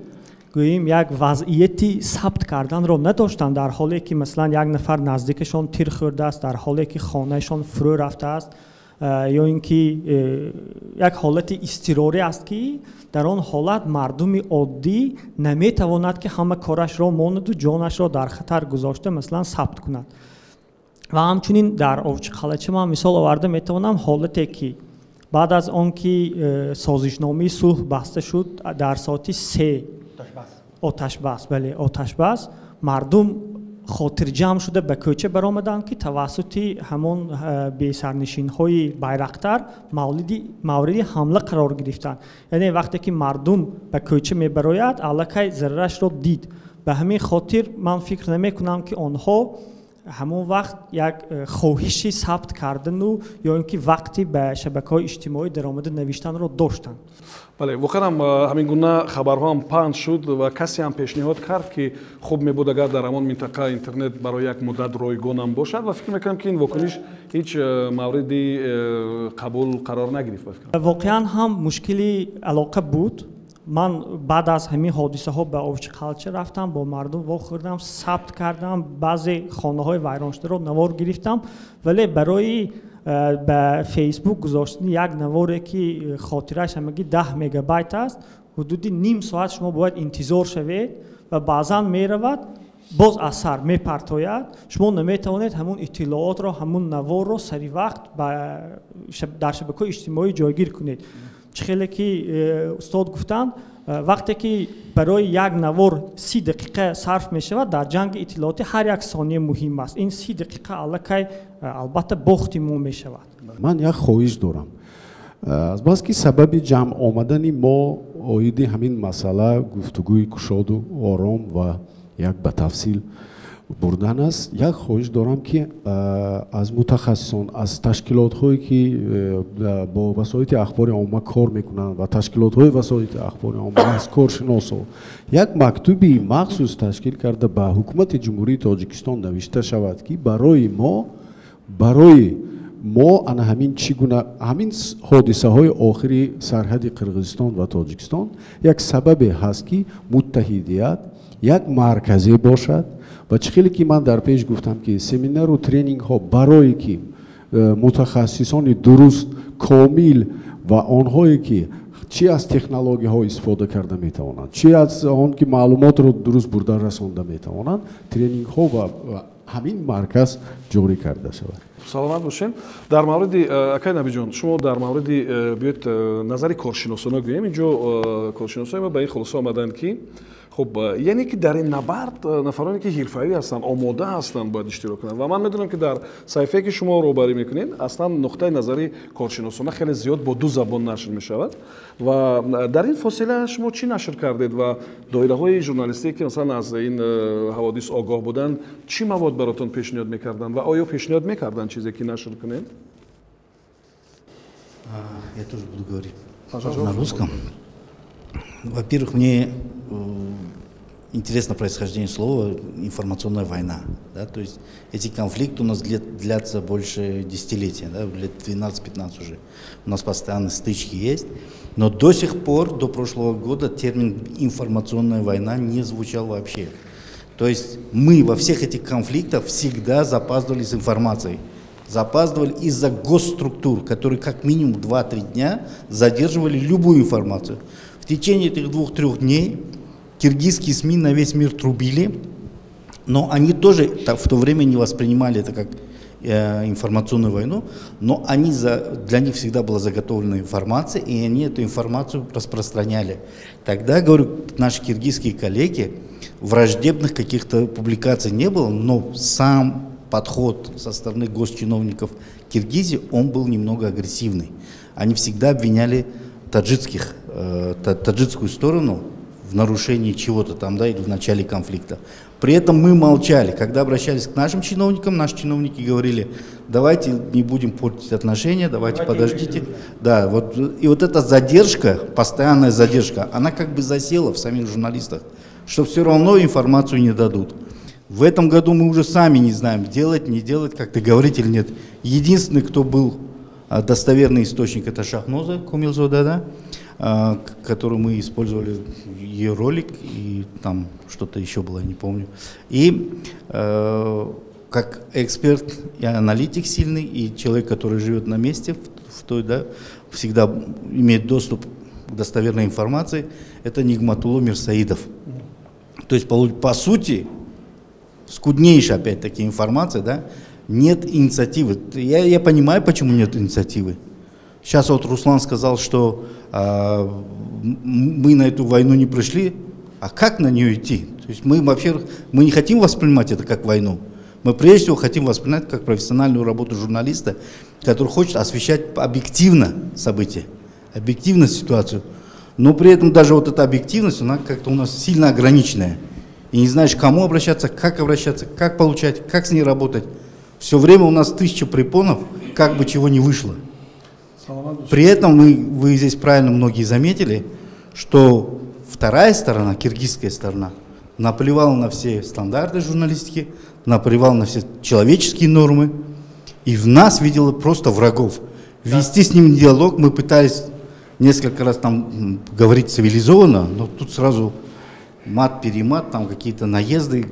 گوییم یک وضعیتی ثبت کردن را نداشتند در حالی که مثلا یک نفر نزدیکشان تیر خورده است، در حالی که خانهشان فرو رفته است یا اینکه یک حالت اضطراری است که در آن حالت مردم عادی نمیتواند که همه کارش را ماند و جانش را در خطر گذاشته مثلا ثبت کند. و همچنین در اوچ خلچه من مثال آورده میتوانم حالتی که بعد از آنکه سازشنامه صلح بسته شد در ساعت 3 آتش بس آتش بس مردم خاطر جمع شده به کوچه برآمدند که توسط همون بی سرنشین های بیرقتر مورد حمله قرار گرفتند. یعنی وقتی که مردم به کوچه می براید الکی ضررش را دید. به همین خاطر من فکر نمی کنم که آنها همون وقت یک خواهشی ثبت کردن و یا اینکه وقتی به شبکه‌های اجتماعی درآمده نوشتن را داشتند. بله، واقعا همین گونه خبرها هم پخش شد و کسی هم پیشنهاد کرد که خوب می‌بود اگر در همان منطقه اینترنت برای یک مدت رایگان هم باشد و فکر می‌کنم که این واکنش هیچ موردی قبول قرار نگرفت. واقعا هم مشکلی علاقه بود. من بعد از همین حادثه ها به اوچ خلچه رفتم، با مردم واخوردم، ثبت کردم، بعضی خانه های ویران شده رو نوار گرفتم، ولی برای به فیسبوک گذاشتن یک نواری که خاطرش همگی 10 مگابایت است، حدودی نیم ساعت شما باید انتظار شوید و بعضا می رود باز اثر می پرتاید، شما نمی توانید همون اطلاعات را همون نوار را سری وقت در شبکه اجتماعی جایگیر کنید. خیلی که استاد گفتند وقتی که برای یک نوار 30 دقیقه صرف می شود در جنگ اطلاعاتی هر یک ثانیه مهم است. این 30 دقیقه البته باختی ما می شود. من یک خواهش دارم. از بس که سبب جمع آمدن ما اویدی همین مسئله گفتگوی کشاد و آرام و یک به تفصیل بردن است. یک خواهش دارم که از متخصصان، از تشکیلات هایی که با وسایل اخبار عامه کار میکنند و تشکیلات های وسایل اخبار عامه از کارشناسا یک مکتوبی مخصوص تشکیل کرده به حکومت جمهوری تاجیکستان نوشته شود که برای ما انا همین چگونه همین حادثه های آخری سرحد قرقیزستان و تاجیکستان یک سبب هست که متحدیت یک مرکزی باشد و چخیلی که من در پیش گفتم که سمینار و ترینینگ ها برای که متخصصان درست کامل و آنهایی که چی از تکنولوژی ها استفاده کرده میتوانند، چی از آن که معلومات رو درست برده رسانده میتوانند، ترینینگ ها و همین مرکز جاری کرده شود. سلامت باشین. در مورد اکای نبی جان، شما در مورد بیاید نظری کارشناسانه گوییم. اینجا کارشناسای ما به این خلاصه آمدن که خب یعنی که در این نبرد نفرانی که حرفه‌ای هستند، آماده هستند باید اشتراک کنند و من میدونم که در صحیفه که شما روبری میکنین اصلا نقطه نظری کارشناسانه خیلی زیاد با 2 زبان نشر میشود و در این فاصله شما چی نشر کردید و دایره های ژورنالیستی که مثلا از این حوادث آگاه بودن چی مواد براتون پیشنهاد میکردن و آیا پیشنهاد میکردن چیزی که نشر کنید؟ Я тоже буду говорить на русском. Во-первых, мне интересно происхождение слова «информационная война». Да? То есть эти конфликты у нас длятся больше десятилетия, да? Лет 12-15 уже. У нас постоянно стычки есть. Но до сих пор, до прошлого года, термин «информационная война» не звучал вообще. То есть мы во всех этих конфликтах всегда запаздывали с информацией. Запаздывали из-за госструктур, которые как минимум 2-3 дня задерживали любую информацию. В течение этих 2-3 дней киргизские СМИ на весь мир трубили, но они тоже в то время не воспринимали это как информационную войну, но для них всегда была заготовлена информация, и они эту информацию распространяли. Тогда, говорю, наши киргизские коллеги, враждебных каких-то публикаций не было, но сам подход со стороны госчиновников Киргизии, он был немного агрессивный. Они всегда обвиняли таджикскую сторону в нарушении чего-то там, да, или в начале конфликта. При этом мы молчали. Когда обращались к нашим чиновникам, наши чиновники говорили: давайте не будем портить отношения, давайте подождите. Да, вот, и вот эта задержка, постоянная задержка, она как бы засела в самих журналистах, что все равно информацию не дадут. В этом году мы уже сами не знаем, делать, не делать, как-то говорить или нет. Единственный, кто был достоверный источник, это Шахноза Кумилзода, да? Которую мы использовали, ее ролик, и там что-то еще было, не помню. И как эксперт и аналитик сильный, и человек, который живет на месте, да, всегда имеет доступ к достоверной информации, это Нигматулло Мирсаидов. То есть, по сути, скуднейшая, опять-таки, информация, да, нет инициативы. Я понимаю, почему нет инициативы. Сейчас вот Руслан сказал, что мы на эту войну не пришли, а как на нее идти? То есть мы, во-первых, мы не хотим воспринимать это как войну. Мы прежде всего хотим воспринимать как профессиональную работу журналиста, который хочет освещать объективно события, объективно ситуацию. Но при этом даже вот эта объективность, она как-то у нас сильно ограниченная. И не знаешь, к кому обращаться, как получать, как с ней работать. Все время у нас 1000 препонов, как бы чего не вышло. При этом вы здесь правильно многие заметили, что вторая сторона, киргизская сторона, наплевала на все стандарты журналистики, наплевала на все человеческие нормы, и в нас видела просто врагов. Вести с ним диалог мы пытались несколько раз там говорить цивилизованно, но тут сразу мат-перемат, там какие-то наезды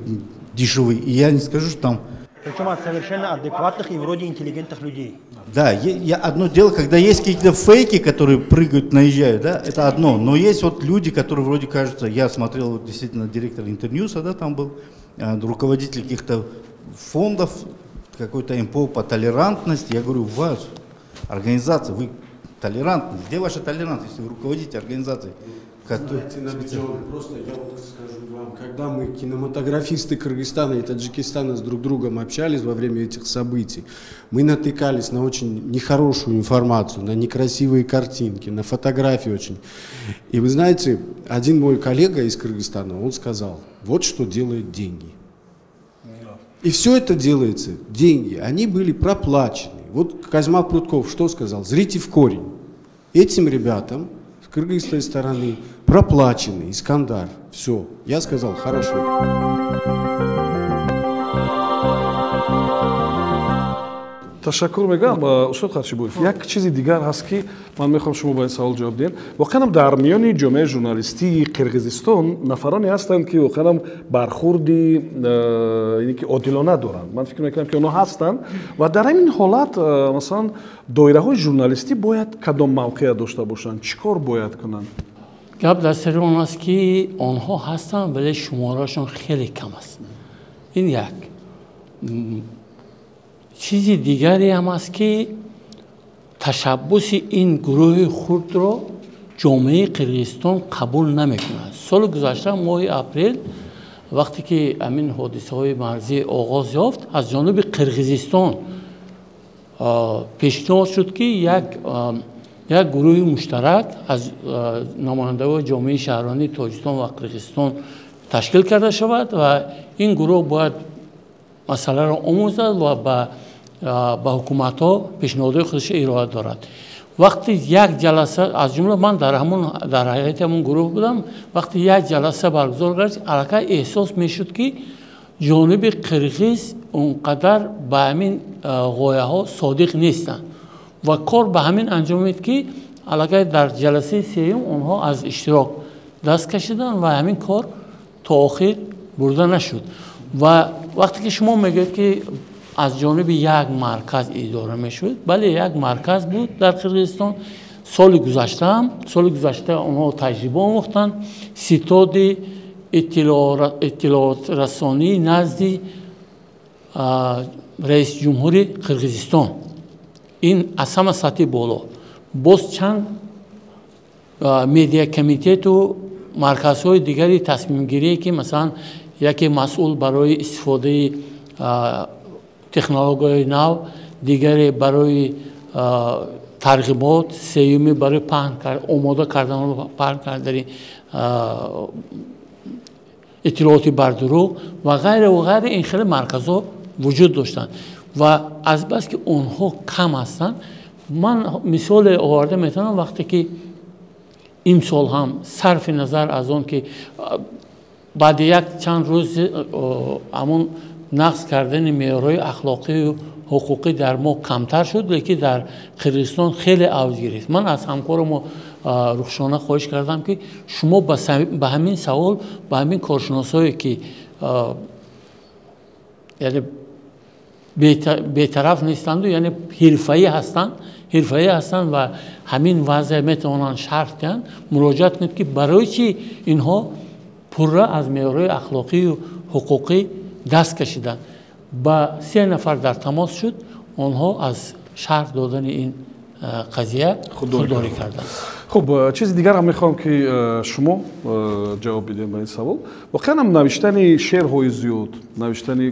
дешевые, и я не скажу, что там... Причем от совершенно адекватных и вроде интеллигентных людей. Да, одно дело, когда есть какие-то фейки, которые прыгают, наезжают, да, это одно. Но есть вот люди, которые вроде кажутся, я смотрел вот, действительно директор Интерньюса, да, там был, руководитель каких-то фондов, какой-то МПО по толерантности. Я говорю, у вас организация, вы толерантны. Где ваша толерантность, если вы руководите организацией? Просто я вот скажу вам, когда мы, кинематографисты Кыргызстана и Таджикистана, с друг другом общались во время этих событий, мы натыкались на очень нехорошую информацию, на некрасивые картинки, на фотографии очень. И вы знаете, один мой коллега из Кыргызстана, он сказал, вот что делают деньги. И все это делается, деньги, они были проплачены. Вот Козьма Прутков что сказал? Зрите в корень. Этим ребятам с кыргызской стороны проплаченный Искандар. Все. Я сказал, хорошо. ташаккур мегӯям устод Хачибоев. Як чизи дигар ҳаст ки ман мехоҳам шумо ба ин савол ҷавоб диҳед. Воқеан дар миёни ҷомеаи журналистии Қирғизистон нафароне ҳастанд ки воқеан бархурди одилона доранд. Ман фикр мекунам ки онҳо ҳастанд ва дар ҳамин ҳолат масалан доираҳои журналистӣ бояд кадом мавқеа дошта бошанд? Чӣ кор бояд кунанд? гап дар сари он аст ки онҳо ҳастанд, вале шуморашон хеле кам аст. ин як. чизи дигаре ҳам аст ки ташаббуси ин гурӯҳи хурдро ҷомеаи Қирғизистон қабул намекунад. соли гузашта моҳи апрел вақте ки амин ҳодисаҳои марзӣ оғоз ёфт, аз ҷониби Қирғизистон пешниҳод шуд ки як гурӯҳи муштарак аз намояндагои ҷомеаи шаҳрони Тоҷикистон ва Қирғизистон ташкил карда шавад ва ин гурӯҳ бояд масъаларо омӯзад ва ба ҳукуматҳо пешниҳодҳои худашро ироя дорад. вақте як ҷаласа, аз ҷумла ман дар ҳайати ҳамон гурӯҳ будам, вақте як ҷаласа баргузор гардид, аллакай эҳсос мешуд ки ҷониби қирғиз онқадар ба ҳамин ғояҳо содиқ нестанд ва кор ба ҳамин анҷом мед ки аллакай дар ҷаласаи сеюм онҳо аз иштирок даст кашиданд ва ҳамин кор то охир бурда нашуд. ва вақте ки шумо мегӯед ки аз ҷониби як марказ идора мешуд, бале як марказ буд дар Қирғизистон. соли гузашта онҳо таҷриба омӯхтанд, ситоди اطلاعات رسانی نزد رئیس جمهور قرقیزستان. این از همه سطح بالا. باز چند میدیا کمیته و مرکزهای دیگری تصمیم گیری که مثلا یکی مسئول برای استفاده تکنولوژی نو، دیگری برای ترغیبات، سومی برای آماده کردن پهن کردن اطلاعات بر دروغ و غیر این خیلی مرکزها وجود داشتند و از بس که اونها کم هستند من مثال آورده میتونم وقتی که امسال هم صرف نظر از اون که بعد یک چند روز همون نقض کردن معیارهای اخلاقی و حقوقی در ما کمتر شد لیکن در قرقیزستان خیلی اوج گرفت. من از همکارم رخشانه خواهش کردم که شما به همین سوال به همین کارشناسایی که یعنی بی‌طرف نیستند و یعنی حرفه‌ای هستند و همین وضع میتونن شرح دهند مراجعت کنید که برای چی اینها پره از معیارهای اخلاقی و حقوقی دست کشیدند. با 3 نفر در تماس شد آنها از شرح دادن این قضیه خودداری کردند. خب چیز دیگر هم میخوام که شما جواب بدین به این سوال. واقعا هم نوشتن شعرهای زیاد،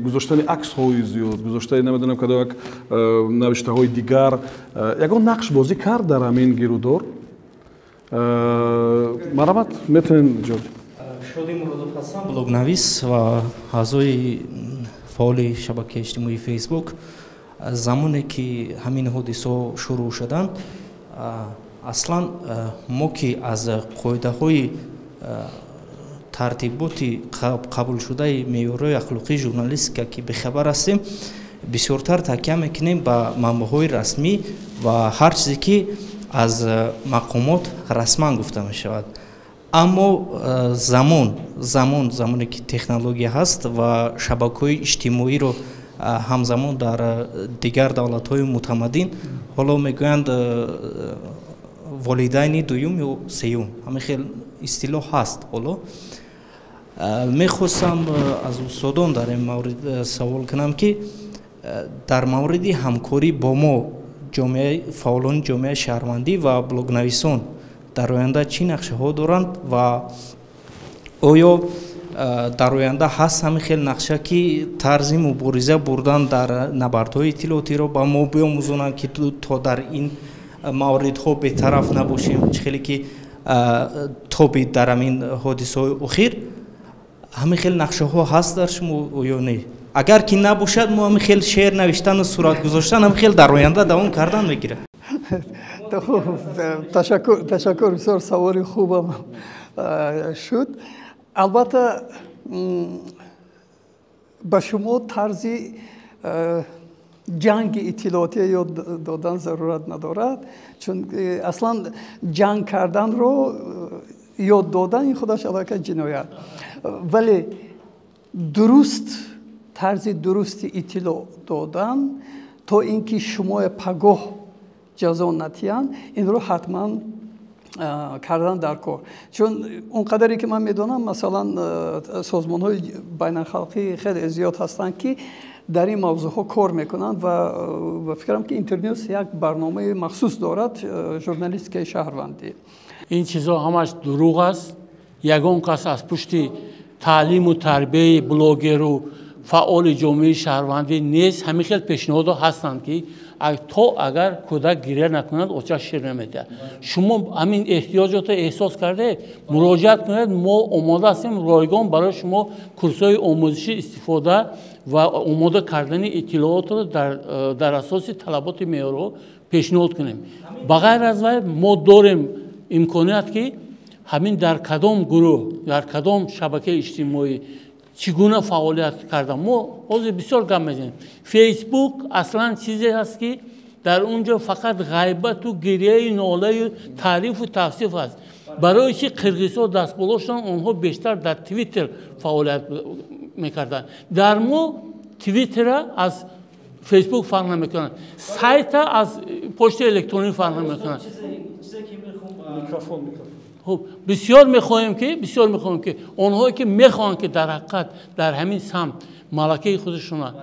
گذاشتن عکسهای زیاد، گذاشتن نمیدونم کدام نوشته های دیگر یگان نقش بازی کرد در همین گیرودار. مرحمت میتونین جواب. شادی مرادов ҳастам, блогнавис ва аъзои фаъоли шабакаи иҷтимоии фейсбук. замоне ки ҳамин ҳодисаҳо шурӯъ шуданд аслан мо ки аз қоидаҳои тартиботи қабулшудаи меъёрҳои ахлоқии журналистика ки бехабар ҳастем бисёртар такя мекунем ба манбаъҳои расмӣ ва ҳар чизе ки аз мақомот расман гуфта мешавад. аммо замоне ки технология ҳаст ва шабакаҳои иҷтимоиро ҳамзамон дар дигар давлатҳои мутамаддин ҳоло мегӯянд волидайни дуюм ё сеюм ҳамин хел истилоҳ ҳаст. ҳоло мехостам аз устодон дар ин маврид савол кунам ки дар мавриди ҳамкорӣ бо мо фаъолони ҷомеаи шаҳрвандӣ ва блогнависон дар оянда чӣ нақшаҳо доранд ва оё дар оянда ҳаст ҳамин хел нақша ки тарзи мубориза бурдан дар набардҳои иттилоотиро ба мо биомӯзонанд ки то дар ин мавридҳо бетараф набошем, чӣ хеле ки тобид дар ҳамин ҳодисаҳои охир. ҳамин хел нақшаҳо ҳаст дар шумо ё не? агар ки набошад мо ҳамин хел шеър навиштану сурат гузоштан ҳамин хел дар оянда давом кардан мегирад. تشکر بسیار سوال خوبم شد. البته به شما طرزی جنگ اطلاعاتی یاد دادن ضرورت ندارد چون اصلا جنگ کردن رو یاد دادن این خودش علاقه جنایت ولی درست طرز درستی اطلاع دادن تا اینکه شما پگاه جزا نتیان این رو حتما کردن در کار چون اون قدری که من میدونم مثلا سازمان های بین الخلقی خیلی زیاد هستن که در این موضوع ها کار میکنند و فکرم که اینترنیوس یک برنامه مخصوص دارد ژورنالیستیک شهروندی. این چیزا همش دروغ است. یگان کس از پشت تعلیم و تربیه بلاگر و فعال جامعه شهروندی نیست. همین خیلی پیشنهاد هستند که اگر کودک گریه نکند آتش شیر نمیده. شما همین احتیاجات احساس کرده مراجعت کنید. ما آماده هستیم رایگان برای شما کورس‌های آموزشی استفاده و آماده کردن اطلاعات رو در اساس طلبات معیارها پیشنهاد کنیم. بغیر از ما داریم امکانیت که همین در کدام گروه در کدام شبکه اجتماعی چگونه فعالیت کردم. ما حاضر بسیار کم می‌زنیم. فیسبوک اصلا چیزی هست که در اونجا فقط غیبت و گریه ناله و تعریف و توصیف است. برای چی قرقیزها دست بالا شدن آنها بیشتر در توییتر فعالیت میکردن. در ما توییتر از فیسبوک فرق نمیکنن. سایت از پشت الکترونیک فرق نمیکنن. خب بسیار میخواهیم که آنهایی که میخوان که در حقیقت در همین سمت ملکه خودشون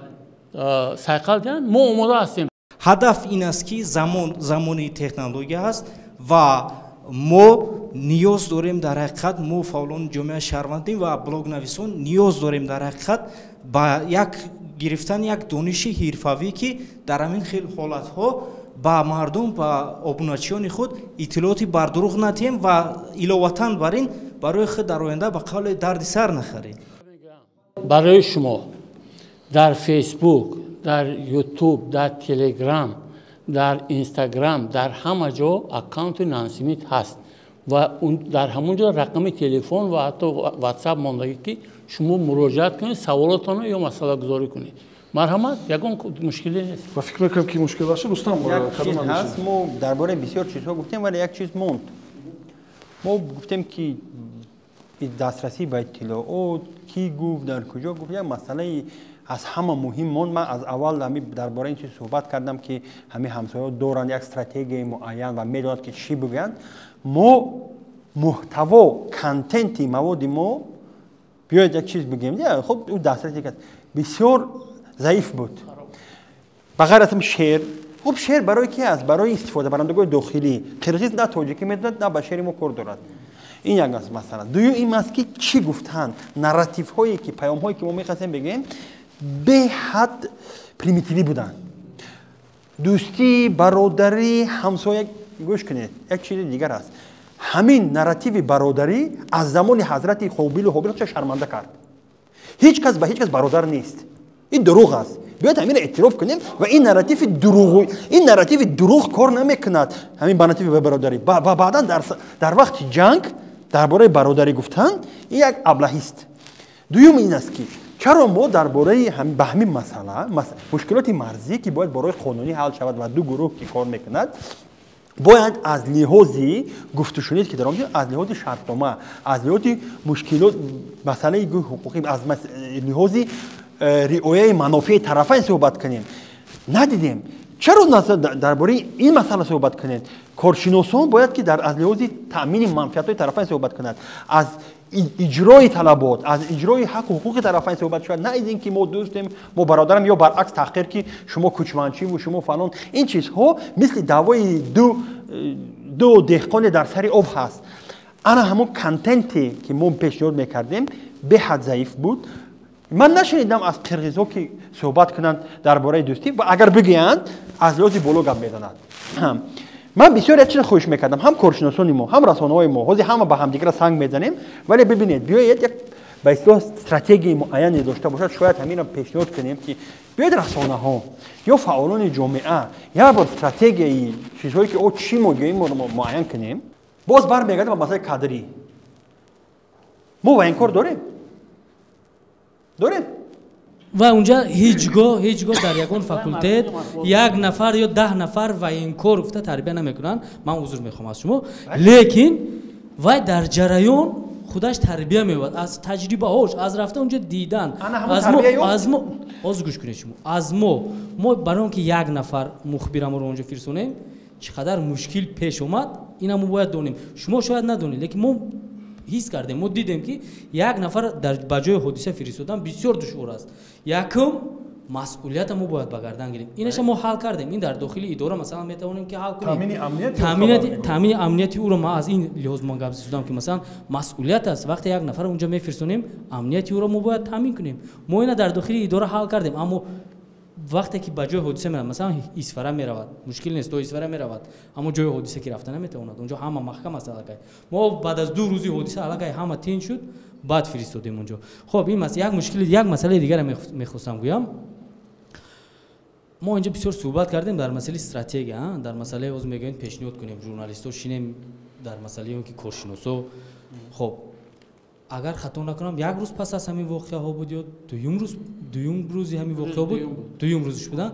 سیقل دهند ما آماده هستیم. هدف این است که زمانی تکنولوژی است و ما نیاز داریم در حقیقت ما فعالان جامعه شهروندی و بلاگ نویسان نیاز داریم در حقیقت با گرفتن یک دانش حرفه‌ای که در همین خیلی حالت ها با مردم با ابوناچیان خود اطلاعاتی بر دروغ ندهیم و علاوه بر این برای خود در آینده به قول درد سر نخریم. برای شما در فیسبوک، در یوتیوب، در تلگرام، در اینستاگرام، در همه جا اکانت نانسی میت هست و در همونجا رقم تلفن و حتی واتساپ ماندگی که شما مراجعت کنید سوالاتون یا مسئله گذاری کنید. مرحمت یگان مشکلی نیست. و فکر میکنم که مشکل باشه رستم یک چیز هست ما درباره بسیار چیزها گفتیم ولی یک چیز موند. ما گفتیم که دسترسی به اطلاعات کی گفت در کجا گفت یک مسئله از همه مهم موند. من از اول همین درباره این چیز صحبت کردم که همین همسایه‌ها دوران یک استراتژی معین و میدونن که چی بگن. ما محتوا کانتنتی مواد ما بیاید یک چیز بگیم. خب اون دسترسی که بسیار ضعیف بود. بغیر از شعر، خب شعر برای کی است؟ برای استفاده برندگان داخلی. قرقیز نه تاجیکی میدوند نه بشری ما کار دارد. این یک است مثلا. دوم این است که چی گفتن؟ نراتیو هایی که پیام هایی که ما می‌خواستیم بگیم به حد پریمیتیوی بودن. دوستی، برادری، همسایه گوش کنید. یک چیز دیگر است. همین نراتیو برادری از زمان حضرت قابیل و هابیل چه شرمنده کرد. هیچ کس به هیچ کس برادر نیست. این دروغ است. بیاید همین اعتراف کنیم و این نراتیو دروغ کار نمیکند. همین نراتیو برادری و بعدا در وقت جنگ درباره برادری گفتن این یک ابلهی است. دوم این است که چرا ما درباره همین مسئله مشکلات مرزی که باید برای قانونی حل شود و دو گروه که کار میکند باید از لحاظی گفته شنید که در آنجا از لحاظ شرطنامه از لحاظ مشکلات مسئله حقوقی از لحاظ رعایت منافع طرفین صحبت کنیم. ندیدیم. چرا درباره این مسئله صحبت کنید؟ کارشناسان باید که از لحاظ تامین منفعت طرفین صحبت کنند. از اجرای طلبات، از اجرای حق و حقوق طرفین صحبت شود. نه اینکه ما دوستیم، ما برادرم یا برعکس تحقیر که شما کوچمنچی و شما فلان. این چیزها مثل دعوای دو دهقان در سر آب هست. انا همون کانتنتی که ما پیشنهاد میکردیم به حد ضعیف بود. من نشنیدم از قرقیزها که صحبت کنند درباره دوستی و اگر بگویند از لحاظ بالا گپ میزنند. من بسیار چیز خوش میکردم. هم کارشناسان ما، هم رسانه‌های ما، حاضر همه با همدیگر سنگ میزنیم. ولی ببینید بیایید یک به اصطلاح استراتژی معینی داشته باشد. شاید همین رو پیشنهاد کنیم که بیاید رسانه‌ها یا فعالان جامعه یا با استراتژی چیزهایی که او چی میگیم معین کنیم. باز برمیگردیم به مسئله کادری. ما این کار داریم. و اونجا هیچگاه در یکون فاکولتت یک نفر یا 10 نفر و این کار گفته تربیت نمیکنن. من عذر میخوام از شما لیکن و در جریان خودش تربیت میواد از تجربه هاش از رفته اونجا دیدن از ما گوش کنید شما از ما برای اینکه یک نفر مخبرم رو اونجا فرستونیم چقدر مشکل پیش اومد اینا ما باید دونیم. شما شاید ندونید لیکن ما حس کردیم ما دیدیم که یک نفر در بجای حادثه فرستادن بسیار دشوار است. یکم مسئولیت ما باید به گردن گیریم. اینش ما حل کردیم. این در داخل اداره مثلا میتونیم که حل کنیم. تامین امنیتی او رو ما از این لحاظ ما گفت زدم که مثلا مسئولیت است وقتی یک نفر اونجا میفرستونیم امنیتی او رو ما باید تامین کنیم. ما اینا در داخل اداره حل کردیم اما وقتی که به جای حادثه میرن مثلا اسفره میرود مشکل نیست تو اسفره میرود اما جای حادثه که رفتن نمیتواند اونجا همه محکم است علاقه ما بعد از 2 روزی حادثه علاقه همه تین شد بعد فرستادیم اونجا. خب این یک مسئله دیگر میخواستم بگم. ما اینجا بسیار صحبت کردیم در مسئله استراتژی در مسئله از میگن پیشنهاد کنیم ژورنالیست‌ها شینیم در مسئله اون که کارشناسا. خب اگر خطا نکنم یک روز پس از همین واقعه ها بود یا دوم روزی همین واقعه بود دوم روزش بودن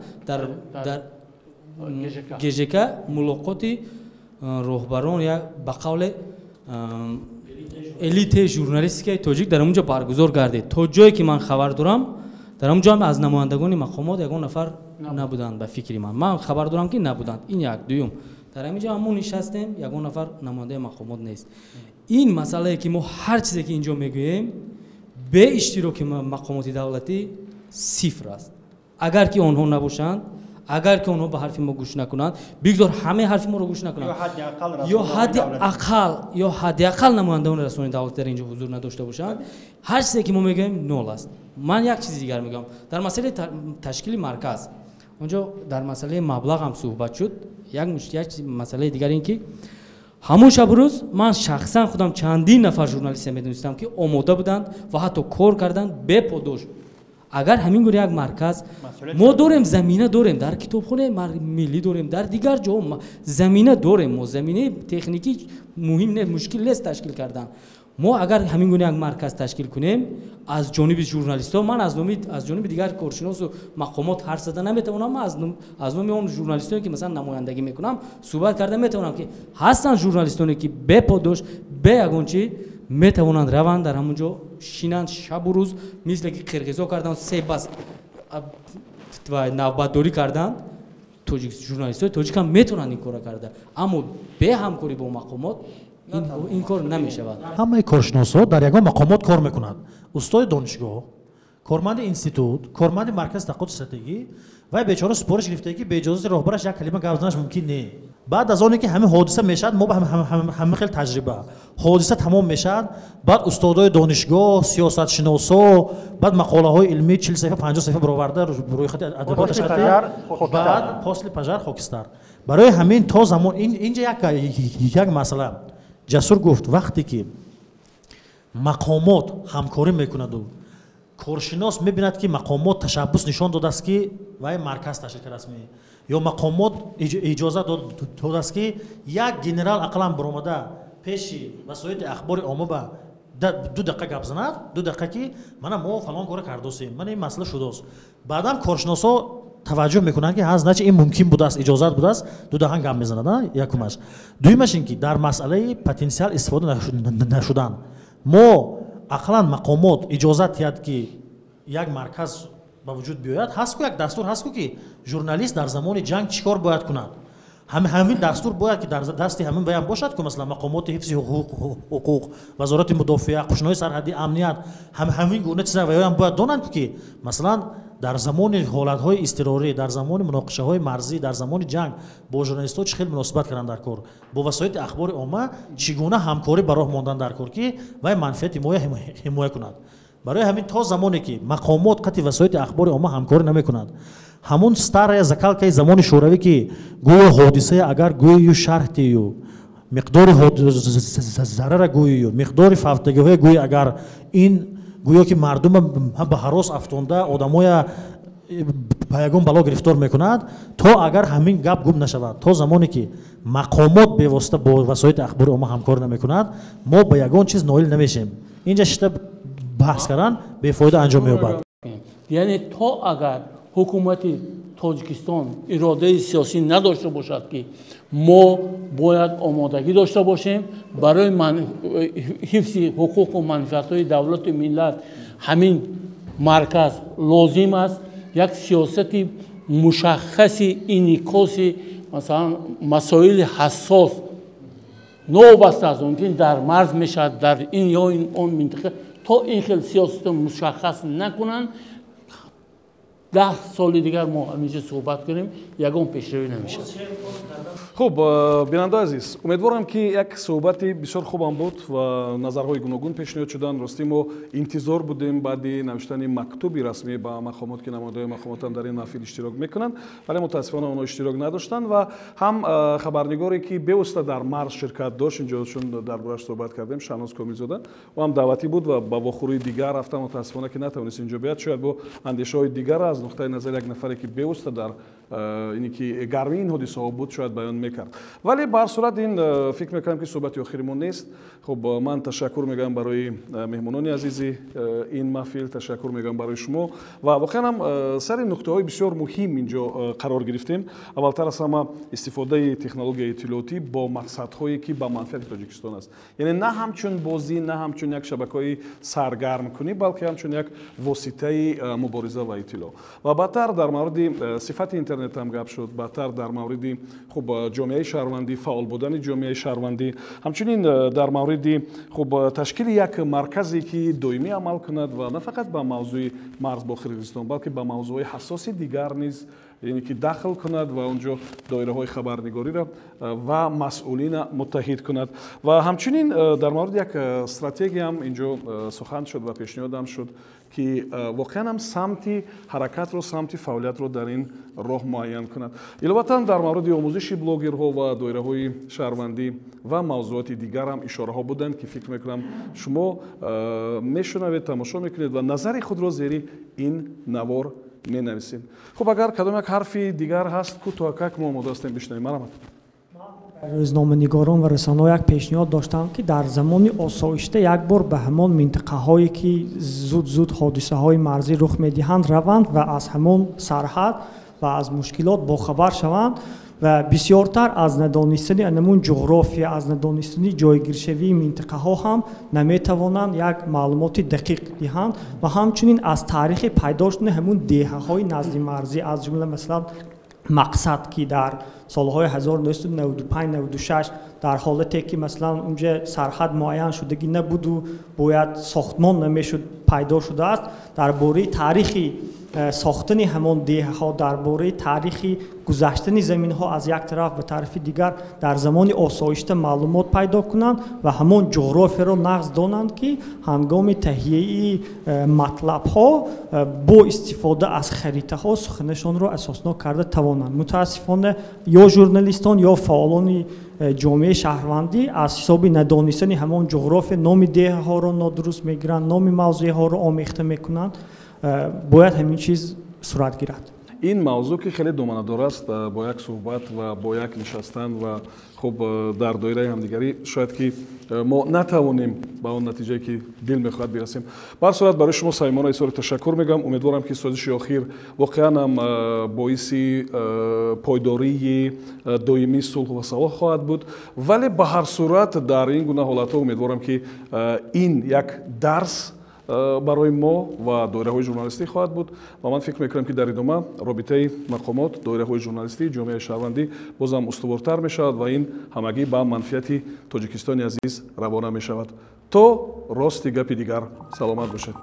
در گژک ملاقاتی راهبران یا به قول الیت ژورنالیستیک تاجیک در اونجا برگزار گردید. تا جایی که من خبر دارم در اونجا هم از نمایندگان مقامات یگان نفر نبودند به فکر من خبر دارم که نبودند. این یک دوم در همینجا همون نشستیم یگان نفر نماینده مقامات نیست. این مسئله که ما هر چیزی که اینجا میگوییم به اشتراک مقامات دولتی صفر است. اگر که آنها نباشند، اگر که آنها به حرف ما گوش نکنند، بگذار همه حرف ما رو گوش نکنند، یا حداقل نمایندگان رسانه‌های دولتی در اینجا حضور نداشته باشند، هر چیزی که ما میگیم نول است. من یک چیز دیگر میگم، در مسئله تشکیل مرکز، اونجا در مسئله مبلغ هم صحبت شد. یک مسئله دیگر این که همون شب روز من شخصا خودم چندین نفر ژورنالیست میدونستم که آماده بودند و حتی کار کردند به پاداش. اگر همین گونه یک مرکز ما داریم، زمینه داریم، در کتابخانه ملی داریم، در دیگر جاها زمینه داریم، ما زمینه تکنیکی مهم نه، مشکل نیست تشکیل کردن. ما اگر همین گونه یک مرکز تشکیل کنیم از جانب ژورنالیست‌ها، من از جانب دیگر کارشناس و مقامات حرف زدن نمیتونم، من از نام اون ژورنالیستایی که مثلا نمایندگی میکنم صحبت کردن میتونم که هستن ژورنالیستانی که به پاداش به یگانچی میتوانند روند در همونجا شینند شب و روز، مثل که قرقیزا کردن 3 بس و نوبتداری کردن. ژورنالیستای تاجیک هم میتونن این کارو کرده، اما به همکاری با مقامات این کار نمیشود. همه کارشناسا در یگان مقامات کار میکنند. استاد دانشگاه، کارمند اینستیتوت، کارمند مرکز تحقیقات استراتژی و بیچاره سپارش گرفته که به اجازه راهبرش یک کلمه گپ زدنش ممکن نه. بعد از آنی که همه حادثه میشد، ما همه خیلی تجربه، حادثه تمام میشد، بعد استادای دانشگاه، سیاست شناسا، بعد مقاله های علمی 40 صفحه 50 صفحه برآورده روی خط ادبیات بعد فصل پژر خاکستر. برای همین تا زمان اینجا یک مسئله جسور گفت، وقتی که مقامات همکاری میکند و کارشناس میبیند که مقامات تشبث نشان داده است که وای مرکز تشکیل کرده است، یا مقامات اجازه داده است که یک گنرال اقلا برآمده پیش وسایل اخبار عامه به 2 دقیقه گپ زند، 2 دقیقه که ما فلان کار کرده ایم، من این مسئله شده است. بعدا کارشناسا توجه میکنن که از نچه این ممکن بوده است، اجازت بوده است، 2 دقیقه گپ میزنند. یکمش. دویمش این که در مسئله پتانسیل استفاده نشدن، ما اقلا مقامات اجازت داد که یک مرکز با وجود بیاید، هست که یک دستور هست که ژورنالیست در زمان جنگ چیکار باید کند. همین دستور باید که در دستی همین بیان باشد که مثلا مقامات حفظ حقوق، وزارت مدافعه، قشنهای سرحدی، امنیت، همین گونه چیزا هم باید دانند که مثلا در زمان حالت‌های اضطراری، در زمان مناقشه‌های مرزی، در زمان جنگ با ژورنالیست‌ها چه خیلی مناسبت کردن در کار، با وسایل اخبار عامه چگونه همکاری برای ماندن در کار که و منفعت ما حمایت کند. برای همین تا زمانی که مقامات قطع وسایل اخبار عامه همکاری نمی‌کنند، همون ستاره زکال که زمان شوروی که گویا حادثه اگر گویا شرطی و مقدار ضرر گویا مقدار فافتگی گویا اگر این گویا که مردم به هراس افتونده آدمای پیگام بلا گرفتار میکند، تا اگر همین گپ گم نشود، تا زمانی که مقامات به واسطه با وسایل اخبار عامه همکار نمیکند، ما به یگان چیز نائل نمیشیم. اینجا شته بحث کردن به فایده انجام مییابد. یعنی تا اگر حکومت تاجیکستان اراده سیاسی نداشته باشد که ما باید آمادگی داشته باشیم برای حفظ حقوق و منفعت‌های دولت و ملت، همین مرکز لازم است یک سیاست مشخصی انعکاس مثلا مسائل حساس نوبسته از اون که در مرز میشد در این یا این اون منطقه، تا این خیلی سیاست مشخص نکنن 10 سال دیگر ما همینجا صحبت کنیم یگان پیشروی نمیشه. خب بیننده عزیز، امیدوارم که یک صحبت بسیار خوبم بود و نظرهای گوناگون پیشنهاد شدن. راستی ما انتظار بودیم بعد نوشتن مکتوبی رسمی با مقامات که نمایندگان مقامات هم در این محفل اشتراک میکنن، ولی متاسفانه اونها اشتراک نداشتن و هم خبرنگاری که به‌واسطه در مرز شرکت داشت اینجا چون دربارش صحبت کردیم، شهناز کامیلزاده و هم دعوتی بود و با واخوری دیگر رفتن، متاسفانه که نتونست اینجا بیاد، شاید با اندیشه‌های دیگر از نقطه نظر یک نفری که به‌واسطه در اینی که گرمی این حادثه ها بود شاید بیان میکرد. ولی به هر صورت این فکر میکنم که صحبت آخریمون نیست. خب من تشکر میگم برای مهمانان عزیزی این محفل، تشکر میگم برای شما و واقعا هم سر نقطه های بسیار مهم اینجا قرار گرفتیم. اولتر از همه استفاده تکنولوژی اطلاعاتی با مقصدهایی که به منفعت تاجیکستان است، یعنی نه همچون بازی، نه همچون یک شبکه‌ای سرگرم کنی، بلکه همچون یک واسطه مبارزه و اطلاع. ва баъдтар дар мавриди сифати интернет ҳам гап шуд, баъдтар дар мавриди хуб ҷомеаи шаҳрвандӣ, фаъол будани ҷомеаи шаҳрвандӣ, ҳамчунин дар мавриди хуб ташкили як марказе ки доимӣ амал кунад ва на фақат ба мавзӯи марз бо Қирғизистон, балки ба мавзӯи ҳассоси дигар низ яъне ки дахл кунад ва онҷо доираҳои хабарнигориро ва масъулина муттаҳид кунад. Ва ҳамчунин дар мавриди як стратегияам инҷо сухан шуд ва пешниҳодам шуд ки воқеан ҳам самти ҳаракатро, самти фаъолиятро дар ин роҳ муайян кунад. Иловатан дар мавриди омӯзиши блогерҳо ва доираҳои шаҳрвандӣ ва мавзӯоти дигар ҳам ишораҳо буданд ки фикр мекунам шумо мешунавед, тамошо мекунед ва назари худро зери ин навор менависед. Хуб, агар кадом як ҳарфи дигар ҳаст, кӯтоҳакак мо омода ҳастем бишнавем. Марамат. рӯзноманигорон ва расонаҳо як пешниҳод доштам ки дар замони осоишта як бор ба ҳамон минтақаҳое ки зуд ҳодисаҳои марзӣ рух медиҳанд раванд ва аз ҳамон сарҳад ва аз мушкилот бохабар шаванд ва бисёртар аз надонистани анамун ҷуғрофия, аз надонистани ҷойгиршавии минтақаҳо ҳам наметавонанд як маълумоти дақиқ диҳанд ва ҳамчунин аз таърихи пайдо шудани ҳамун деҳаҳои назди марзӣ, аз ҷумла масалан мақсад ки дар солҳои 1995-96 дар ҳолате ки масалан унҷа сарҳад муайян шудагӣ набуду бояд сохтмон намешуд пайдо шудааст, дар бораи таърихи сохтани ҳамон деҳаҳо, дар бораи таърихи гузаштани заминҳо аз як тараф ба тарафи дигар дар замони осоишта маълумот пайдо кунанд ва ҳамон ҷуғрофияро нағз донанд ки ҳангоми таҳияи матлабҳо бо истифода аз харитаҳо суханашонро асоснок карда тавонанд. Мутаассифона ё журналистон ё фаъолони ҷомеаи шаҳрвандӣ аз ҳисоби надонистани ҳамон ҷуғрофия номи деҳаҳоро нодуруст мегиранд, номи мавзеъҳоро омехта мекунанд. бояд ҳамин чиз сурат гирад. ин мавзӯъ ки хеле доманадор аст, бо як суҳбат ва бо як нишастан ва хуб дар доираи ҳамдигарӣ шояд ки мо натавонем ба он натиҷае ки дил мехоҳад бирасем. Ба ҳар сурат барои шумо самимона изҳори ташаккур мегӯям. Умедворам ки созиши охир воқеан ҳам боиси пойдории доимии сулҳ ва салоҳ хоҳад буд, вале ба ҳар сурат дар ин гуна ҳолатҳо умедворам ки ин як дарс барои мо ва доираҳои журналистӣ хоҳад буд ва ман фикр мекунам ки дар идома робитаи мақомот, доираҳои журналистӣ, ҷомеаи шаҳрвандӣ бозам устувортар мешавад ва ин ҳамагӣ ба манфиати Тоҷикистони азиз равона мешавад. То рости гапи дигар, саломат бошед.